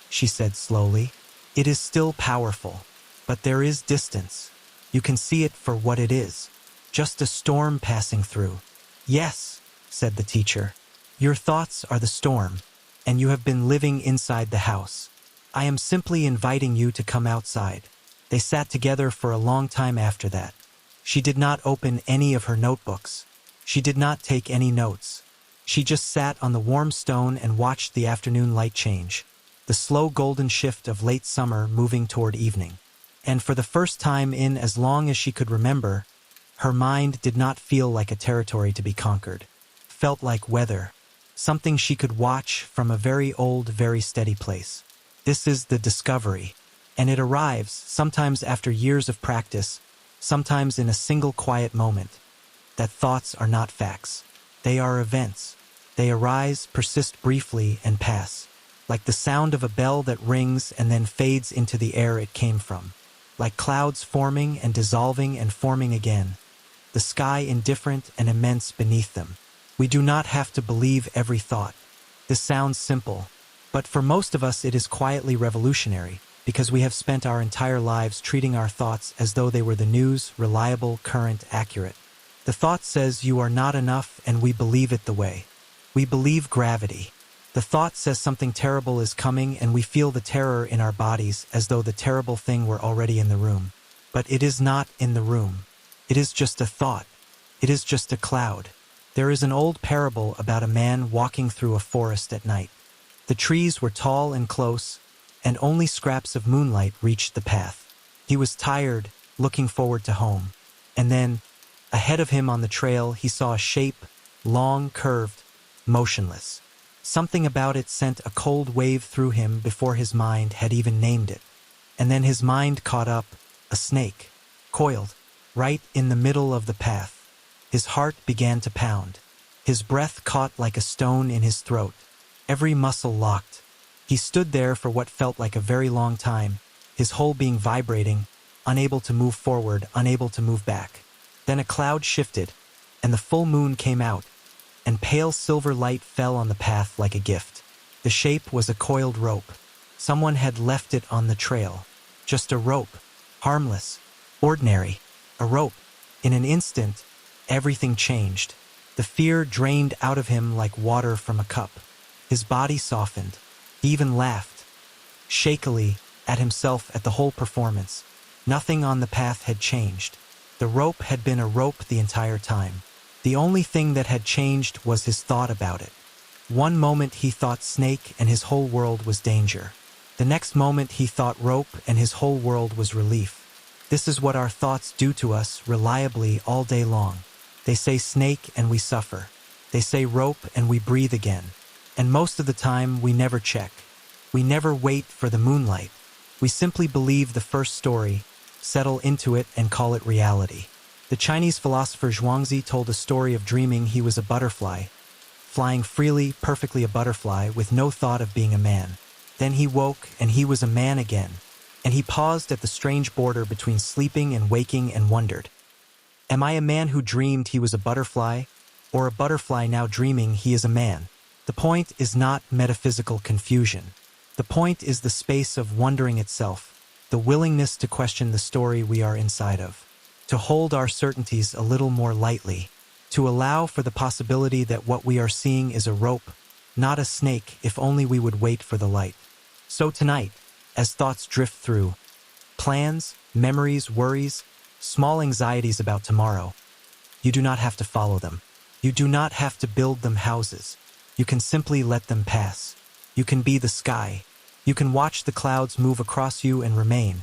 she said slowly. "It is still powerful, but there is distance. You can see it for what it is, just a storm passing through." "Yes," said the teacher. "Your thoughts are the storm, and you have been living inside the house. I am simply inviting you to come outside." They sat together for a long time after that. She did not open any of her notebooks. She did not take any notes. She just sat on the warm stone and watched the afternoon light change, the slow golden shift of late summer moving toward evening. And for the first time in as long as she could remember, her mind did not feel like a territory to be conquered. Felt like weather, something she could watch from a very old, very steady place. This is the discovery, and it arrives sometimes after years of practice, sometimes in a single quiet moment, that thoughts are not facts. They are events. They arise, persist briefly, and pass, like the sound of a bell that rings and then fades into the air it came from, like clouds forming and dissolving and forming again, the sky indifferent and immense beneath them. We do not have to believe every thought. This sounds simple, but for most of us it is quietly revolutionary, because we have spent our entire lives treating our thoughts as though they were the news, reliable, current, accurate. The thought says you are not enough, and we believe it the way. We believe gravity. The thought says something terrible is coming, and we feel the terror in our bodies as though the terrible thing were already in the room. but it is not in the room. It is just a thought. It is just a cloud. There is an old parable about a man walking through a forest at night. The trees were tall and close, and only scraps of moonlight reached the path. He was tired, looking forward to home. And then, ahead of him on the trail, he saw a shape, long, curved, motionless. Something about it sent a cold wave through him before his mind had even named it. And then his mind caught up, a snake, coiled, right in the middle of the path. His heart began to pound. His breath caught like a stone in his throat. Every muscle locked. He stood there for what felt like a very long time, his whole being vibrating, unable to move forward, unable to move back. Then a cloud shifted, and the full moon came out, and pale silver light fell on the path like a gift. The shape was a coiled rope. Someone had left it on the trail. Just a rope. Harmless. Ordinary. A rope. In an instant, everything changed. The fear drained out of him like water from a cup. His body softened. He even laughed, shakily, at himself at the whole performance. Nothing on the path had changed. The rope had been a rope the entire time. The only thing that had changed was his thought about it. One moment he thought snake and his whole world was danger. The next moment he thought rope and his whole world was relief. This is what our thoughts do to us reliably all day long. They say snake and we suffer. They say rope and we breathe again. And most of the time we never check. We never wait for the moonlight. We simply believe the first story, settle into it and call it reality. The Chinese philosopher Zhuangzi told a story of dreaming he was a butterfly, flying freely, perfectly a butterfly, with no thought of being a man. Then he woke and he was a man again, and he paused at the strange border between sleeping and waking and wondered, am I a man who dreamed he was a butterfly, or a butterfly now dreaming he is a man? The point is not metaphysical confusion. The point is the space of wondering itself, the willingness to question the story we are inside of, to hold our certainties a little more lightly, to allow for the possibility that what we are seeing is a rope, not a snake, if only we would wait for the light. So tonight, as thoughts drift through, plans, memories, worries, small anxieties about tomorrow, you do not have to follow them. You do not have to build them houses. You can simply let them pass. You can be the sky. You can watch the clouds move across you and remain,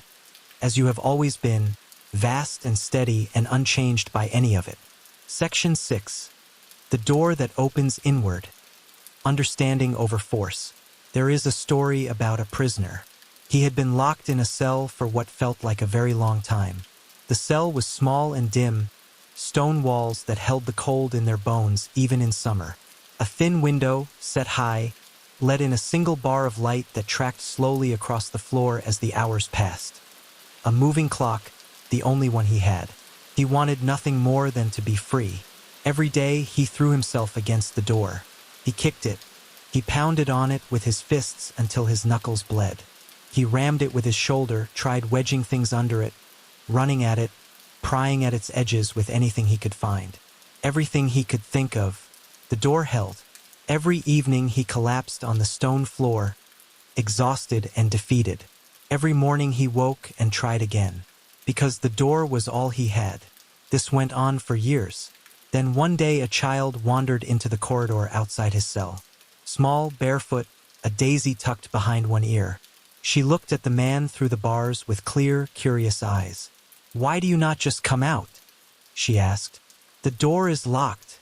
as you have always been, vast and steady and unchanged by any of it. Section 6. The door that opens inward. Understanding over force. There is a story about a prisoner. He had been locked in a cell for what felt like a very long time. The cell was small and dim, stone walls that held the cold in their bones even in summer. A thin window, set high, let in a single bar of light that tracked slowly across the floor as the hours passed. A moving clock, the only one he had. He wanted nothing more than to be free. Every day he threw himself against the door. He kicked it. He pounded on it with his fists until his knuckles bled. He rammed it with his shoulder, tried wedging things under it, running at it, prying at its edges with anything he could find. Everything he could think of. The door held. Every evening he collapsed on the stone floor, exhausted and defeated. Every morning he woke and tried again, because the door was all he had. This went on for years. Then one day a child wandered into the corridor outside his cell. Small, barefoot, a daisy tucked behind one ear. She looked at the man through the bars with clear, curious eyes. "Why do you not just come out?" she asked. "The door is locked,"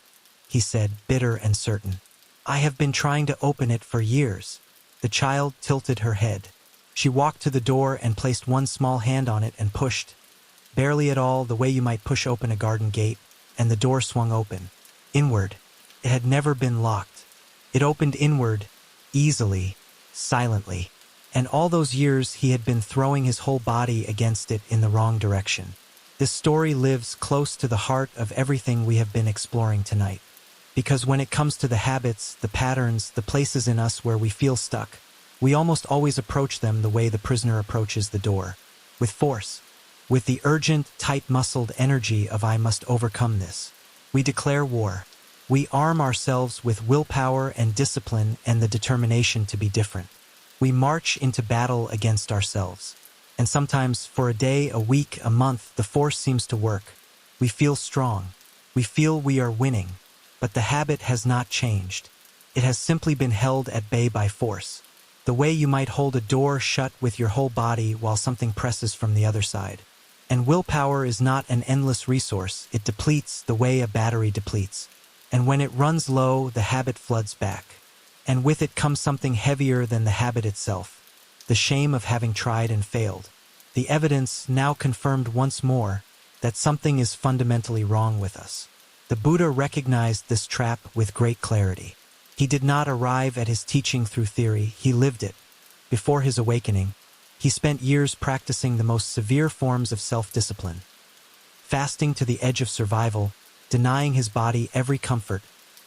he said, bitter and certain. "I have been trying to open it for years." The child tilted her head. She walked to the door and placed one small hand on it and pushed, barely at all, the way you might push open a garden gate, and the door swung open. Inward. It had never been locked. It opened inward, easily, silently. And all those years he had been throwing his whole body against it in the wrong direction. This story lives close to the heart of everything we have been exploring tonight. Because when it comes to the habits, the patterns, the places in us where we feel stuck, we almost always approach them the way the prisoner approaches the door. With force. With the urgent, tight-muscled energy of "I must overcome this." We declare war. We arm ourselves with willpower and discipline and the determination to be different. We march into battle against ourselves. And sometimes, for a day, a week, a month, the force seems to work. We feel strong. We feel we are winning. But the habit has not changed. It has simply been held at bay by force. The way you might hold a door shut with your whole body while something presses from the other side. And willpower is not an endless resource. It depletes the way a battery depletes. And when it runs low, the habit floods back. And with it comes something heavier than the habit itself. The shame of having tried and failed. The evidence, now confirmed once more, that something is fundamentally wrong with us. The Buddha recognized this trap with great clarity. He did not arrive at his teaching through theory, he lived it. Before his awakening, he spent years practicing the most severe forms of self-discipline. Fasting to the edge of survival, denying his body every comfort,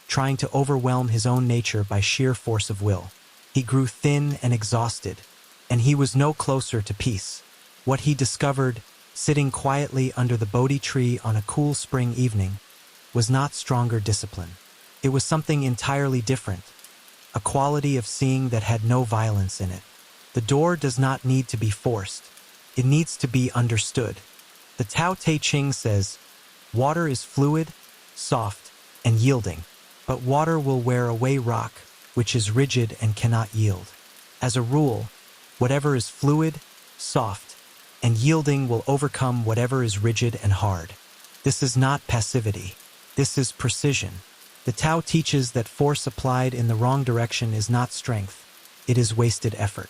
trying to overwhelm his own nature by sheer force of will. He grew thin and exhausted, and he was no closer to peace. What he discovered, sitting quietly under the Bodhi tree on a cool spring evening, was not stronger discipline. It was something entirely different, a quality of seeing that had no violence in it. The door does not need to be forced. It needs to be understood. The Tao Te Ching says, water is fluid, soft, and yielding, but water will wear away rock, which is rigid and cannot yield. As a rule, whatever is fluid, soft, and yielding will overcome whatever is rigid and hard. This is not passivity. This is precision. The Tao teaches that force applied in the wrong direction is not strength. It is wasted effort.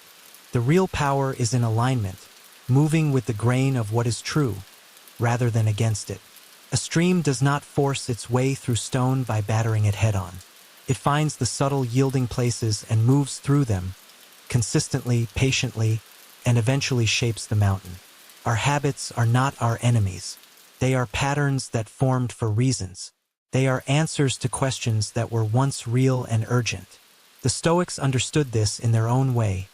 The real power is in alignment, moving with the grain of what is true, rather than against it. A stream does not force its way through stone by battering it head-on. It finds the subtle yielding places and moves through them, consistently, patiently, and eventually shapes the mountain. Our habits are not our enemies. They are patterns that formed for reasons. They are answers to questions that were once real and urgent. The Stoics understood this in their own way.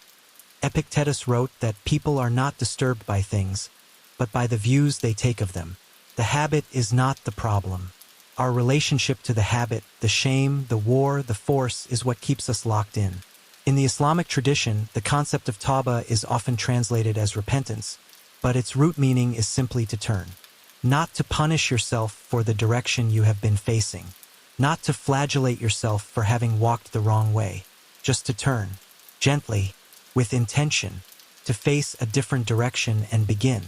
Epictetus wrote that people are not disturbed by things, but by the views they take of them. The habit is not the problem. Our relationship to the habit, the shame, the war, the force is what keeps us locked in. In the Islamic tradition, the concept of tawbah is often translated as repentance, but its root meaning is simply to turn. Not to punish yourself for the direction you have been facing. Not to flagellate yourself for having walked the wrong way. Just to turn, gently, with intention, to face a different direction and begin.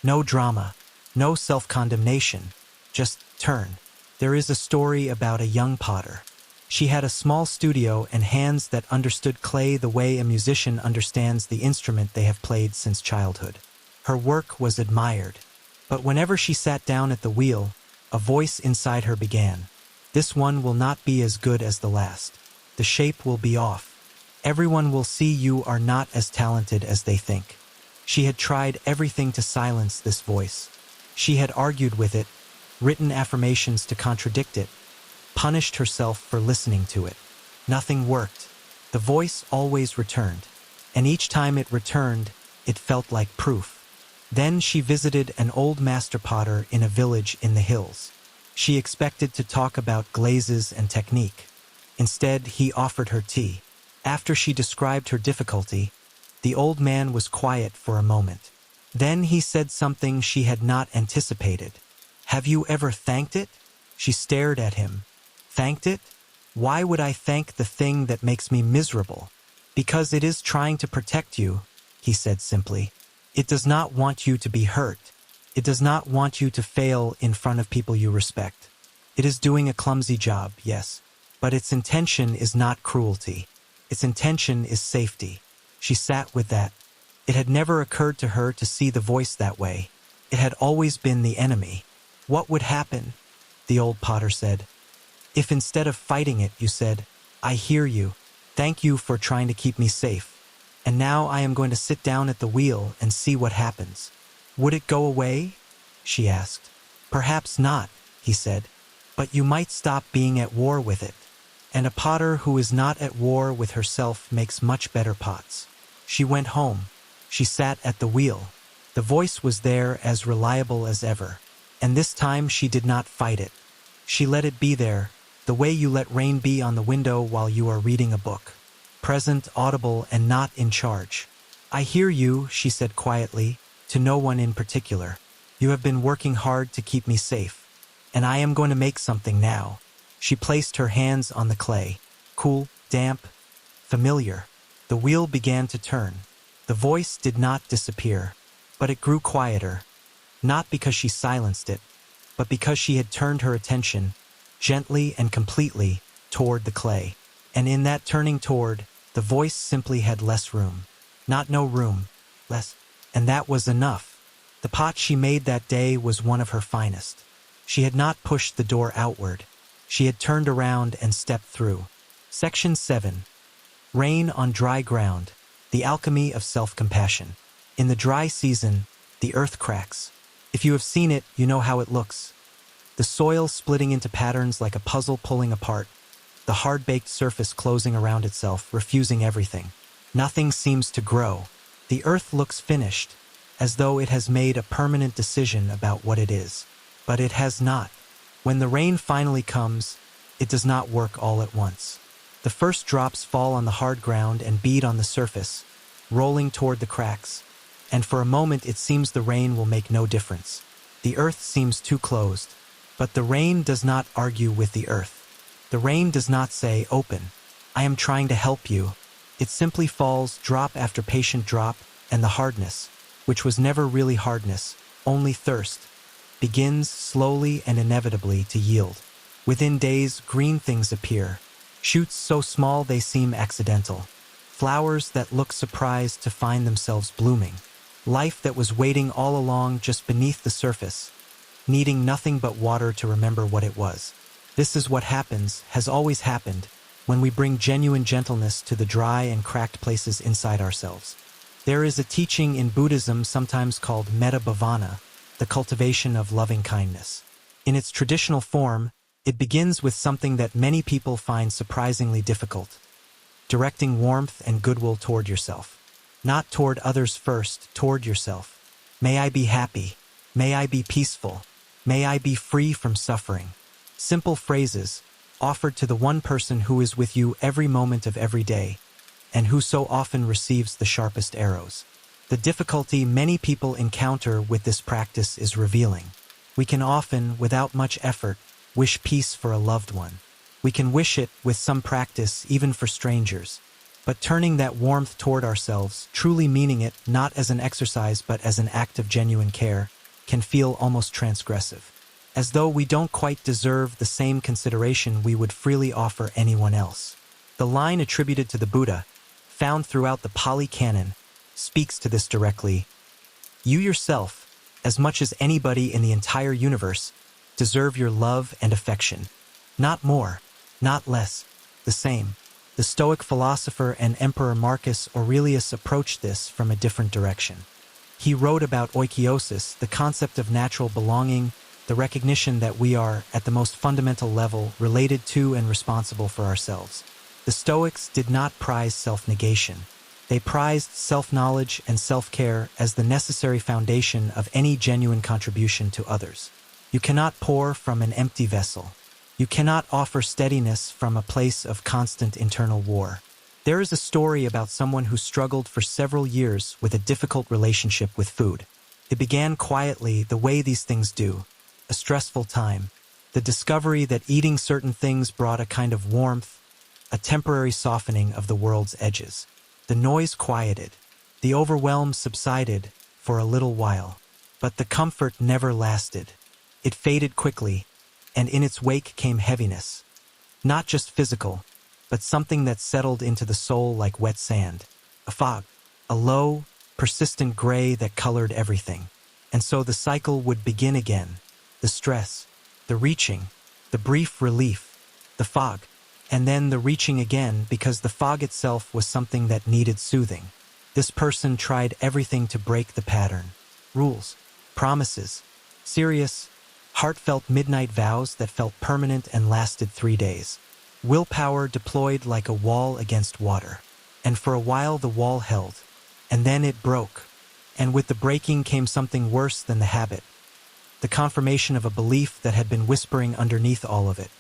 No drama, no self-condemnation, just turn. There is a story about a young potter. She had a small studio and hands that understood clay the way a musician understands the instrument they have played since childhood. Her work was admired. But whenever she sat down at the wheel, a voice inside her began. This one will not be as good as the last. The shape will be off. Everyone will see you are not as talented as they think. She had tried everything to silence this voice. She had argued with it, written affirmations to contradict it, punished herself for listening to it. Nothing worked. The voice always returned, and each time it returned, it felt like proof. Then she visited an old master potter in a village in the hills. She expected to talk about glazes and technique. Instead, he offered her tea. After she described her difficulty, the old man was quiet for a moment. Then he said something she had not anticipated. "Have you ever thanked it?" She stared at him. "Thanked it? Why would I thank the thing that makes me miserable?" "Because it is trying to protect you," he said simply. "It does not want you to be hurt. It does not want you to fail in front of people you respect. It is doing a clumsy job, yes, but its intention is not cruelty. Its intention is safety." She sat with that. It had never occurred to her to see the voice that way. It had always been the enemy. "What would happen?" the old potter said. "If instead of fighting it, you said, 'I hear you. Thank you for trying to keep me safe. And now I am going to sit down at the wheel and see what happens.' Would it go away?" she asked. "Perhaps not," he said, "but you might stop being at war with it. And a potter who is not at war with herself makes much better pots." She went home. She sat at the wheel. The voice was there, as reliable as ever. And this time she did not fight it. She let it be there, the way you let rain be on the window while you are reading a book. Present, audible, and not in charge. "I hear you," she said quietly, to no one in particular. You have been working hard to keep me safe, and I am going to make something now. She placed her hands on the clay. Cool, damp, familiar. The wheel began to turn. The voice did not disappear, but it grew quieter, not because she silenced it, but because she had turned her attention, gently and completely, toward the clay. And in that turning toward, the voice simply had less room. Not no room, less. And that was enough. The pot she made that day was one of her finest. She had not pushed the door outward. She had turned around and stepped through. Section 7. Rain on dry ground. The alchemy of self-compassion. In the dry season, the earth cracks. If you have seen it, you know how it looks. The soil splitting into patterns like a puzzle pulling apart. The hard-baked surface closing around itself, refusing everything. Nothing seems to grow. The earth looks finished, as though it has made a permanent decision about what it is. But it has not. When the rain finally comes, it does not work all at once. The first drops fall on the hard ground and bead on the surface, rolling toward the cracks. And for a moment it seems the rain will make no difference. The earth seems too closed. But the rain does not argue with the earth. The rain does not say, "Open. I am trying to help you." It simply falls drop after patient drop, and the hardness, which was never really hardness, only thirst, begins slowly and inevitably to yield. Within days, green things appear, shoots so small they seem accidental, flowers that look surprised to find themselves blooming, life that was waiting all along just beneath the surface, needing nothing but water to remember what it was. This is what happens, has always happened, when we bring genuine gentleness to the dry and cracked places inside ourselves. There is a teaching in Buddhism sometimes called metta bhavana, the cultivation of loving kindness. In its traditional form, it begins with something that many people find surprisingly difficult: directing warmth and goodwill toward yourself. Not toward others first, toward yourself. May I be happy. May I be peaceful. May I be free from suffering. Simple phrases, offered to the one person who is with you every moment of every day, and who so often receives the sharpest arrows. The difficulty many people encounter with this practice is revealing. We can often, without much effort, wish peace for a loved one. We can wish it with some practice even for strangers. But turning that warmth toward ourselves, truly meaning it not as an exercise but as an act of genuine care, can feel almost transgressive. As though we don't quite deserve the same consideration we would freely offer anyone else. The line attributed to the Buddha, found throughout the Pali Canon, speaks to this directly. You yourself, as much as anybody in the entire universe, deserve your love and affection. Not more, not less, the same. The Stoic philosopher and Emperor Marcus Aurelius approached this from a different direction. He wrote about oikiosis, the concept of natural belonging, the recognition that we are, at the most fundamental level, related to and responsible for ourselves. The Stoics did not prize self-negation. They prized self-knowledge and self-care as the necessary foundation of any genuine contribution to others. You cannot pour from an empty vessel. You cannot offer steadiness from a place of constant internal war. There is a story about someone who struggled for several years with a difficult relationship with food. It began quietly, the way these things do. A stressful time. The discovery that eating certain things brought a kind of warmth, a temporary softening of the world's edges. The noise quieted. The overwhelm subsided for a little while. But the comfort never lasted. It faded quickly, and in its wake came heaviness. Not just physical, but something that settled into the soul like wet sand. A fog. A low, persistent gray that colored everything. And so the cycle would begin again. The stress, the reaching, the brief relief, the fog, and then the reaching again because the fog itself was something that needed soothing. This person tried everything to break the pattern. Rules, promises, serious, heartfelt midnight vows that felt permanent and lasted 3 days. Willpower deployed like a wall against water. And for a while the wall held, and then it broke. And with the breaking came something worse than the habit. The confirmation of a belief that had been whispering underneath all of it.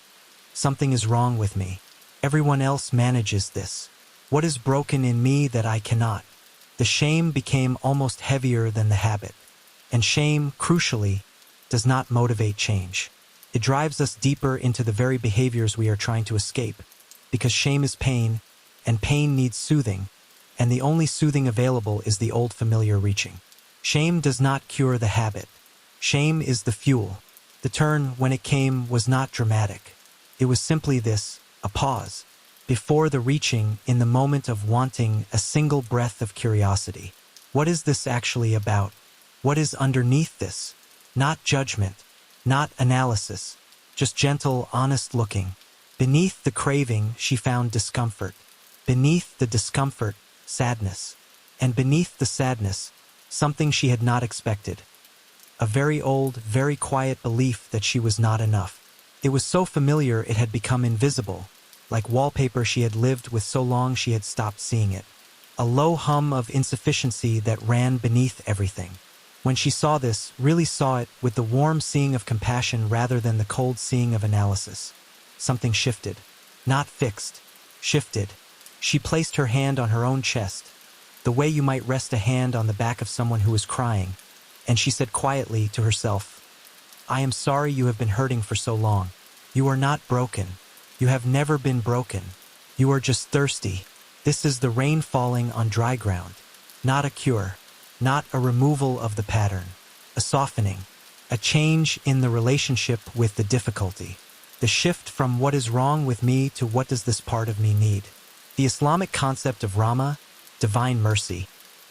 Something is wrong with me. Everyone else manages this. What is broken in me that I cannot? The shame became almost heavier than the habit. And shame, crucially, does not motivate change. It drives us deeper into the very behaviors we are trying to escape, because shame is pain, and pain needs soothing, and the only soothing available is the old familiar reaching. Shame does not cure the habit. Shame is the fuel. The turn, when it came, was not dramatic. It was simply this, a pause, before the reaching, in the moment of wanting a single breath of curiosity. What is this actually about? What is underneath this? Not judgment, not analysis, just gentle, honest looking. Beneath the craving, she found discomfort. Beneath the discomfort, sadness. And beneath the sadness, something she had not expected. A very old, very quiet belief that she was not enough. It was so familiar it had become invisible, like wallpaper she had lived with so long she had stopped seeing it. A low hum of insufficiency that ran beneath everything. When she saw this, really saw it, with the warm seeing of compassion rather than the cold seeing of analysis, something shifted. Not fixed. Shifted. She placed her hand on her own chest, the way you might rest a hand on the back of someone who is crying, and she said quietly to herself, "I am sorry you have been hurting for so long. You are not broken. You have never been broken. You are just thirsty. This is the rain falling on dry ground. Not a cure. Not a removal of the pattern. A softening. A change in the relationship with the difficulty. The shift from what is wrong with me to what does this part of me need." The Islamic concept of Rahmah, divine mercy,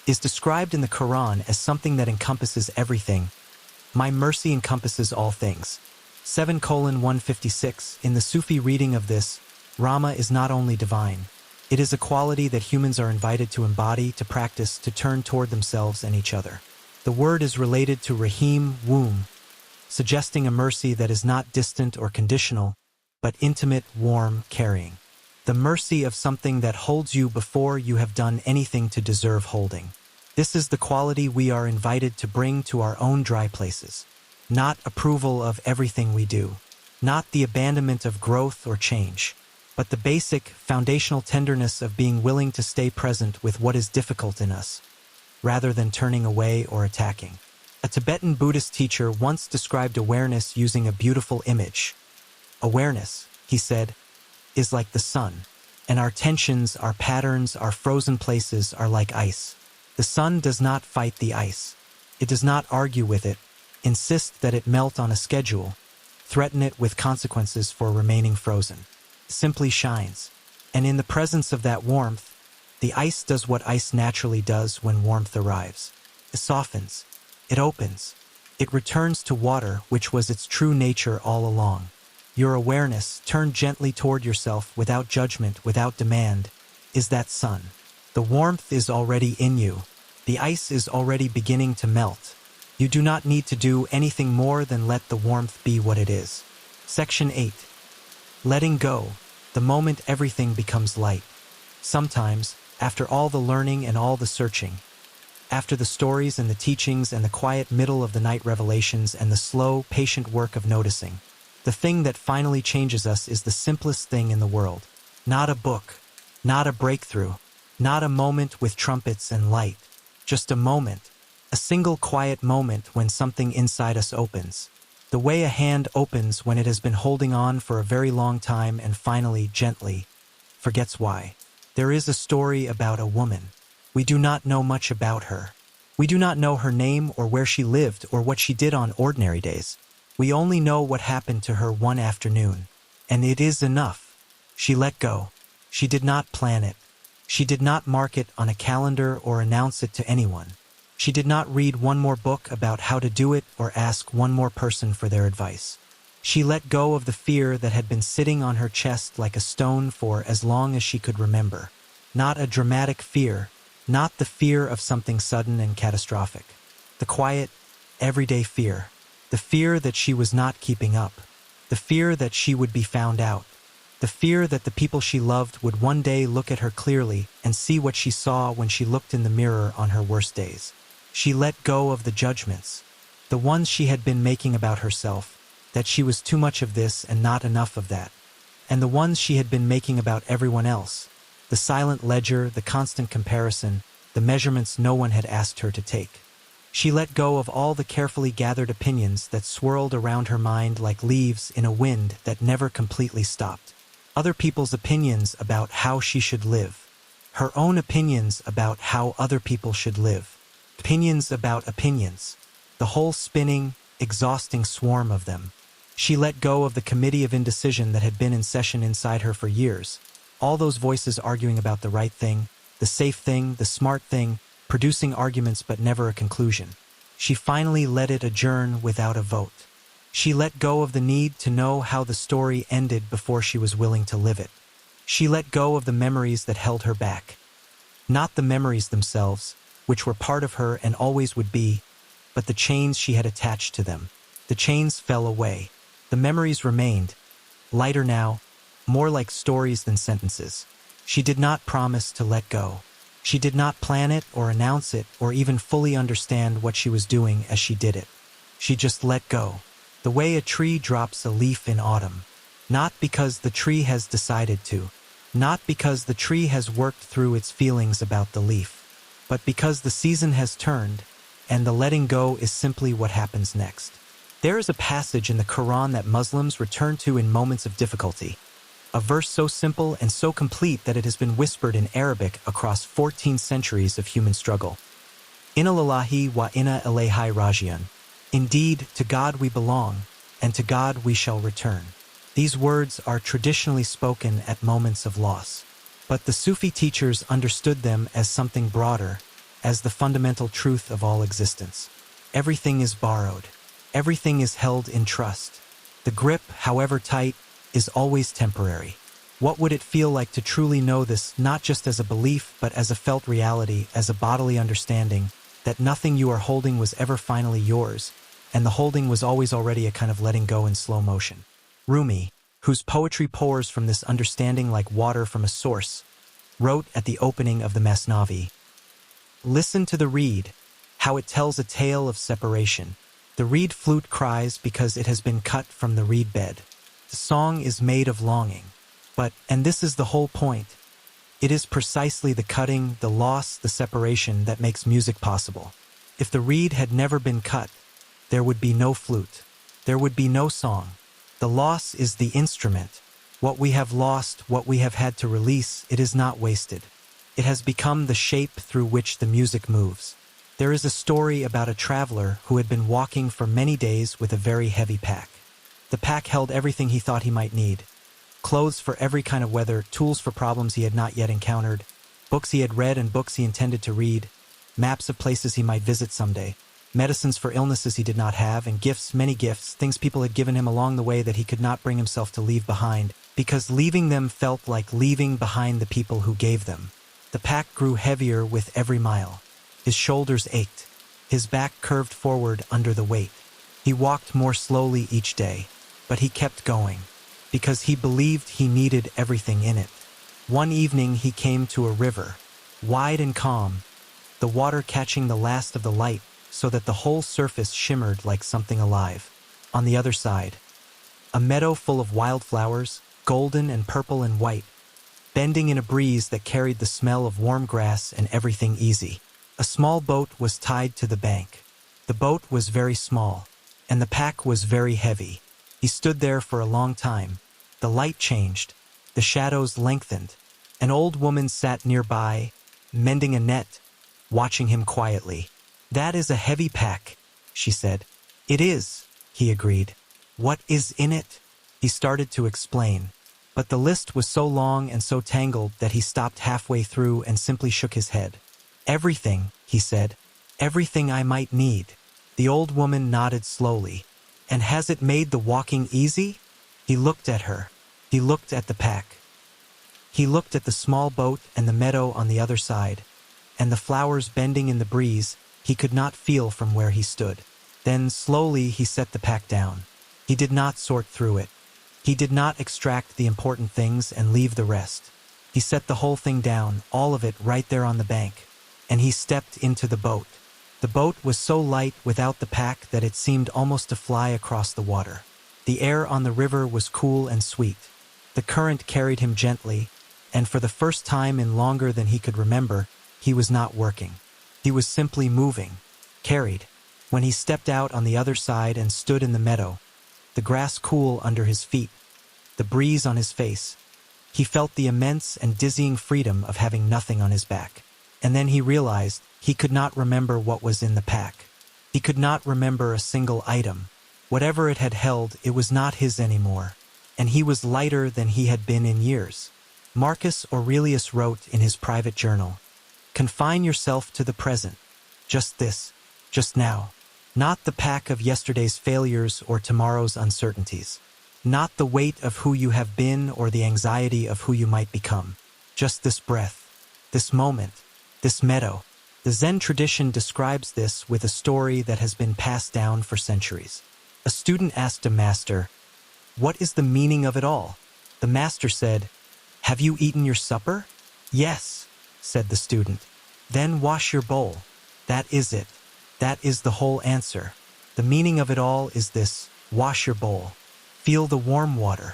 is described in the Quran as something that encompasses everything. My mercy encompasses all things. 7:156. In the Sufi reading of this, Rahmah is not only divine. It is a quality that humans are invited to embody, to practice, to turn toward themselves and each other. The word is related to Rahim, womb, suggesting a mercy that is not distant or conditional, but intimate, warm, caring. The mercy of something that holds you before you have done anything to deserve holding. This is the quality we are invited to bring to our own dry places. Not approval of everything we do, not the abandonment of growth or change, but the basic, foundational tenderness of being willing to stay present with what is difficult in us, rather than turning away or attacking. A Tibetan Buddhist teacher once described awareness using a beautiful image. Awareness, he said, is like the sun, and our tensions, our patterns, our frozen places are like ice. The sun does not fight the ice. It does not argue with it, insist that it melt on a schedule, threaten it with consequences for remaining frozen. It simply shines. And in the presence of that warmth, the ice does what ice naturally does when warmth arrives. It softens. It opens. It returns to water, which was its true nature all along. Your awareness, turned gently toward yourself, without judgment, without demand, is that sun. The warmth is already in you. The ice is already beginning to melt. You do not need to do anything more than let the warmth be what it is. Section 8. Letting go, the moment everything becomes light. Sometimes, after all the learning and all the searching, after the stories and the teachings and the quiet middle of the night revelations and the slow, patient work of noticing, the thing that finally changes us is the simplest thing in the world. Not a book, not a breakthrough, not a moment with trumpets and light, just a moment, a single quiet moment when something inside us opens. The way a hand opens when it has been holding on for a very long time and finally, gently, forgets why. There is a story about a woman. We do not know much about her. We do not know her name or where she lived or what she did on ordinary days. We only know what happened to her one afternoon, and it is enough. She let go. She did not plan it. She did not mark it on a calendar or announce it to anyone. She did not read one more book about how to do it or ask one more person for their advice. She let go of the fear that had been sitting on her chest like a stone for as long as she could remember. Not a dramatic fear, not the fear of something sudden and catastrophic. The quiet, everyday fear. The fear that she was not keeping up. The fear that she would be found out. The fear that the people she loved would one day look at her clearly and see what she saw when she looked in the mirror on her worst days. She let go of the judgments, the ones she had been making about herself, that she was too much of this and not enough of that, and the ones she had been making about everyone else, the silent ledger, the constant comparison, the measurements no one had asked her to take. She let go of all the carefully gathered opinions that swirled around her mind like leaves in a wind that never completely stopped. Other people's opinions about how she should live. Her own opinions about how other people should live. Opinions about opinions. The whole spinning, exhausting swarm of them. She let go of the committee of indecision that had been in session inside her for years. All those voices arguing about the right thing, the safe thing, the smart thing, producing arguments but never a conclusion. She finally let it adjourn without a vote. She let go of the need to know how the story ended before she was willing to live it. She let go of the memories that held her back. Not the memories themselves, which were part of her and always would be, but the chains she had attached to them. The chains fell away. The memories remained, lighter now, more like stories than sentences. She did not promise to let go. She did not plan it or announce it or even fully understand what she was doing as she did it. She just let go, the way a tree drops a leaf in autumn. Not because the tree has decided to, not because the tree has worked through its feelings about the leaf, but because the season has turned, and the letting go is simply what happens next. There is a passage in the Quran that Muslims return to in moments of difficulty. A verse so simple and so complete that it has been whispered in Arabic across 14 centuries of human struggle. Inna lillahi wa inna ilayhi raji'un. Indeed, to God we belong, and to God we shall return. These words are traditionally spoken at moments of loss. But the Sufi teachers understood them as something broader, as the fundamental truth of all existence. Everything is borrowed. Everything is held in trust. The grip, however tight, is always temporary. What would it feel like to truly know this, not just as a belief, but as a felt reality, as a bodily understanding, that nothing you are holding was ever finally yours, and the holding was always already a kind of letting go in slow motion? Rumi, whose poetry pours from this understanding like water from a source, wrote at the opening of the Masnavi, "Listen to the reed, how it tells a tale of separation. The reed flute cries because it has been cut from the reed bed. The song is made of longing. But, and this is the whole point, it is precisely the cutting, the loss, the separation that makes music possible. If the reed had never been cut, there would be no flute. There would be no song. The loss is the instrument. What we have lost, what we have had to release, it is not wasted. It has become the shape through which the music moves." There is a story about a traveler who had been walking for many days with a very heavy pack. The pack held everything he thought he might need. Clothes for every kind of weather, tools for problems he had not yet encountered, books he had read and books he intended to read, maps of places he might visit someday, medicines for illnesses he did not have, and gifts, many gifts, things people had given him along the way that he could not bring himself to leave behind, because leaving them felt like leaving behind the people who gave them. The pack grew heavier with every mile. His shoulders ached. His back curved forward under the weight. He walked more slowly each day, but he kept going, because he believed he needed everything in it. One evening he came to a river, wide and calm, the water catching the last of the light so that the whole surface shimmered like something alive. On the other side, a meadow full of wildflowers, golden and purple and white, bending in a breeze that carried the smell of warm grass and everything easy. A small boat was tied to the bank. The boat was very small, and the pack was very heavy. He stood there for a long time. The light changed. The shadows lengthened. An old woman sat nearby, mending a net, watching him quietly. "That is a heavy pack," she said. "It is," he agreed. "What is in it?" He started to explain, but the list was so long and so tangled that he stopped halfway through and simply shook his head. "Everything," he said. "Everything I might need." The old woman nodded slowly. "And has it made the walking easy?" He looked at her. He looked at the pack. He looked at the small boat and the meadow on the other side, and the flowers bending in the breeze he could not feel from where he stood. Then slowly he set the pack down. He did not sort through it. He did not extract the important things and leave the rest. He set the whole thing down, all of it right there on the bank, and he stepped into the boat. The boat was so light without the pack that it seemed almost to fly across the water. The air on the river was cool and sweet. The current carried him gently, and for the first time in longer than he could remember, he was not working. He was simply moving, carried. When he stepped out on the other side and stood in the meadow, the grass cool under his feet, the breeze on his face, he felt the immense and dizzying freedom of having nothing on his back. And then he realized he could not remember what was in the pack. He could not remember a single item. Whatever it had held, it was not his anymore, and he was lighter than he had been in years. Marcus Aurelius wrote in his private journal, "Confine yourself to the present, just this, just now, not the pack of yesterday's failures or tomorrow's uncertainties, not the weight of who you have been or the anxiety of who you might become, just this breath, this moment, this meadow." The Zen tradition describes this with a story that has been passed down for centuries. A student asked a master, "What is the meaning of it all?" The master said, "Have you eaten your supper?" "Yes," said the student. "Then wash your bowl." That is it. That is the whole answer. The meaning of it all is this: wash your bowl. Feel the warm water.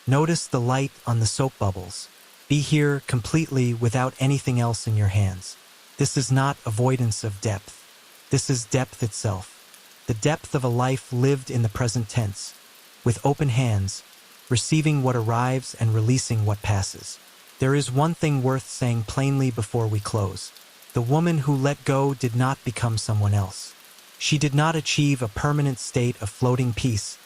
Notice the light on the soap bubbles. Be here completely without anything else in your hands. This is not avoidance of depth. This is depth itself. The depth of a life lived in the present tense, with open hands, receiving what arrives and releasing what passes. There is one thing worth saying plainly before we close. The woman who let go did not become someone else. She did not achieve a permanent state of floating peace,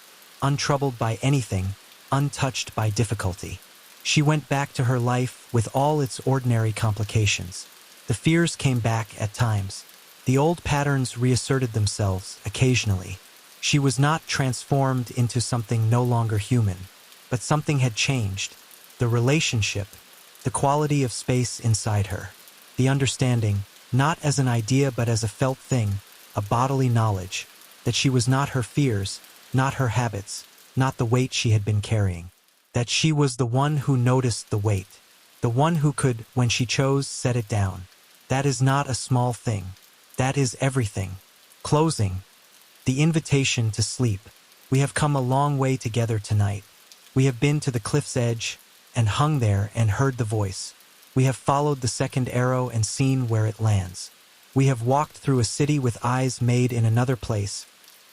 untroubled by anything, untouched by difficulty. She went back to her life with all its ordinary complications. The fears came back at times. The old patterns reasserted themselves occasionally. She was not transformed into something no longer human, but something had changed. The relationship, the quality of space inside her, the understanding, not as an idea but as a felt thing, a bodily knowledge, that she was not her fears, not her habits, not the weight she had been carrying, that she was the one who noticed the weight, the one who could, when she chose, set it down. That is not a small thing. That is everything. Closing. The invitation to sleep. We have come a long way together tonight. We have been to the cliff's edge and hung there and heard the voice. We have followed the second arrow and seen where it lands. We have walked through a city with eyes made in another place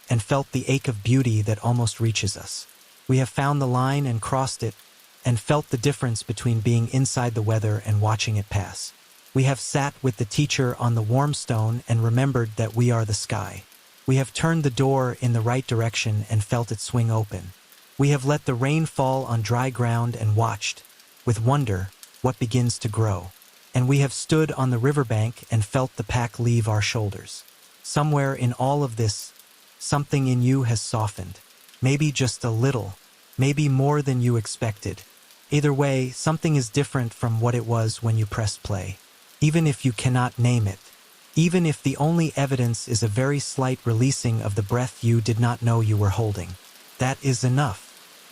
and felt the ache of beauty that almost reaches us. We have found the line and crossed it and felt the difference between being inside the weather and watching it pass. We have sat with the teacher on the warm stone and remembered that we are the sky. We have turned the door in the right direction and felt it swing open. We have let the rain fall on dry ground and watched, with wonder, what begins to grow. And we have stood on the riverbank and felt the pack leave our shoulders. Somewhere in all of this, something in you has softened. Maybe just a little, maybe more than you expected. Either way, something is different from what it was when you pressed play. Even if you cannot name it, even if the only evidence is a very slight releasing of the breath you did not know you were holding, that is enough.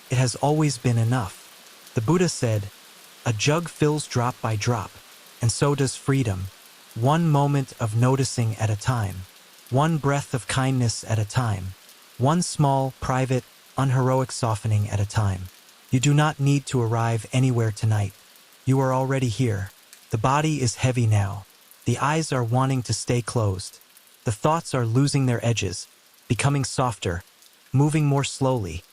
It has always been enough. The Buddha said, "A jug fills drop by drop, and so does freedom, one moment of noticing at a time, one breath of kindness at a time, one small, private, unheroic softening at a time. You do not need to arrive anywhere tonight. You are already here. The body is heavy now. The eyes are wanting to stay closed. The thoughts are losing their edges, becoming softer, moving more slowly,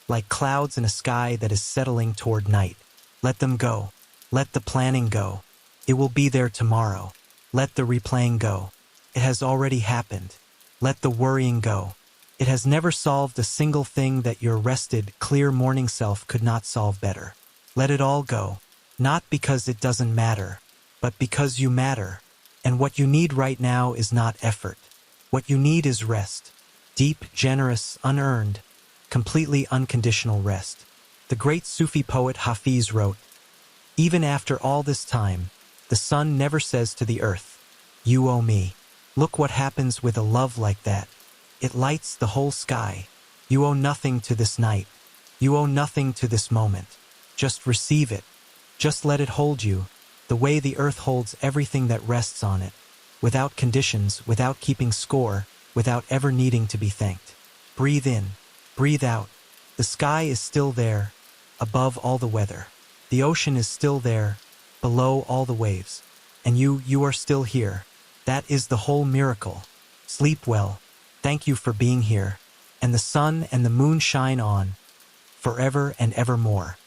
like clouds in a sky that is settling toward night. Let them go. Let the planning go. It will be there tomorrow. Let the replaying go. It has already happened. Let the worrying go. It has never solved a single thing that your rested, clear morning self could not solve better. Let it all go. Not because it doesn't matter, but because you matter. And what you need right now is not effort. What you need is rest. Deep, generous, unearned, completely unconditional rest. The great Sufi poet Hafiz wrote, "Even after all this time, the sun never says to the earth, 'You owe me.' Look what happens with a love like that. It lights the whole sky. You owe nothing to this night. You owe nothing to this moment. Just receive it. Just let it hold you, the way the earth holds everything that rests on it, without conditions, without keeping score, without ever needing to be thanked. Breathe in, breathe out. The sky is still there, above all the weather. The ocean is still there, below all the waves. and you are still here. That is the whole miracle. Sleep well. Thank you for being here. And the sun and the moon shine on, forever and evermore.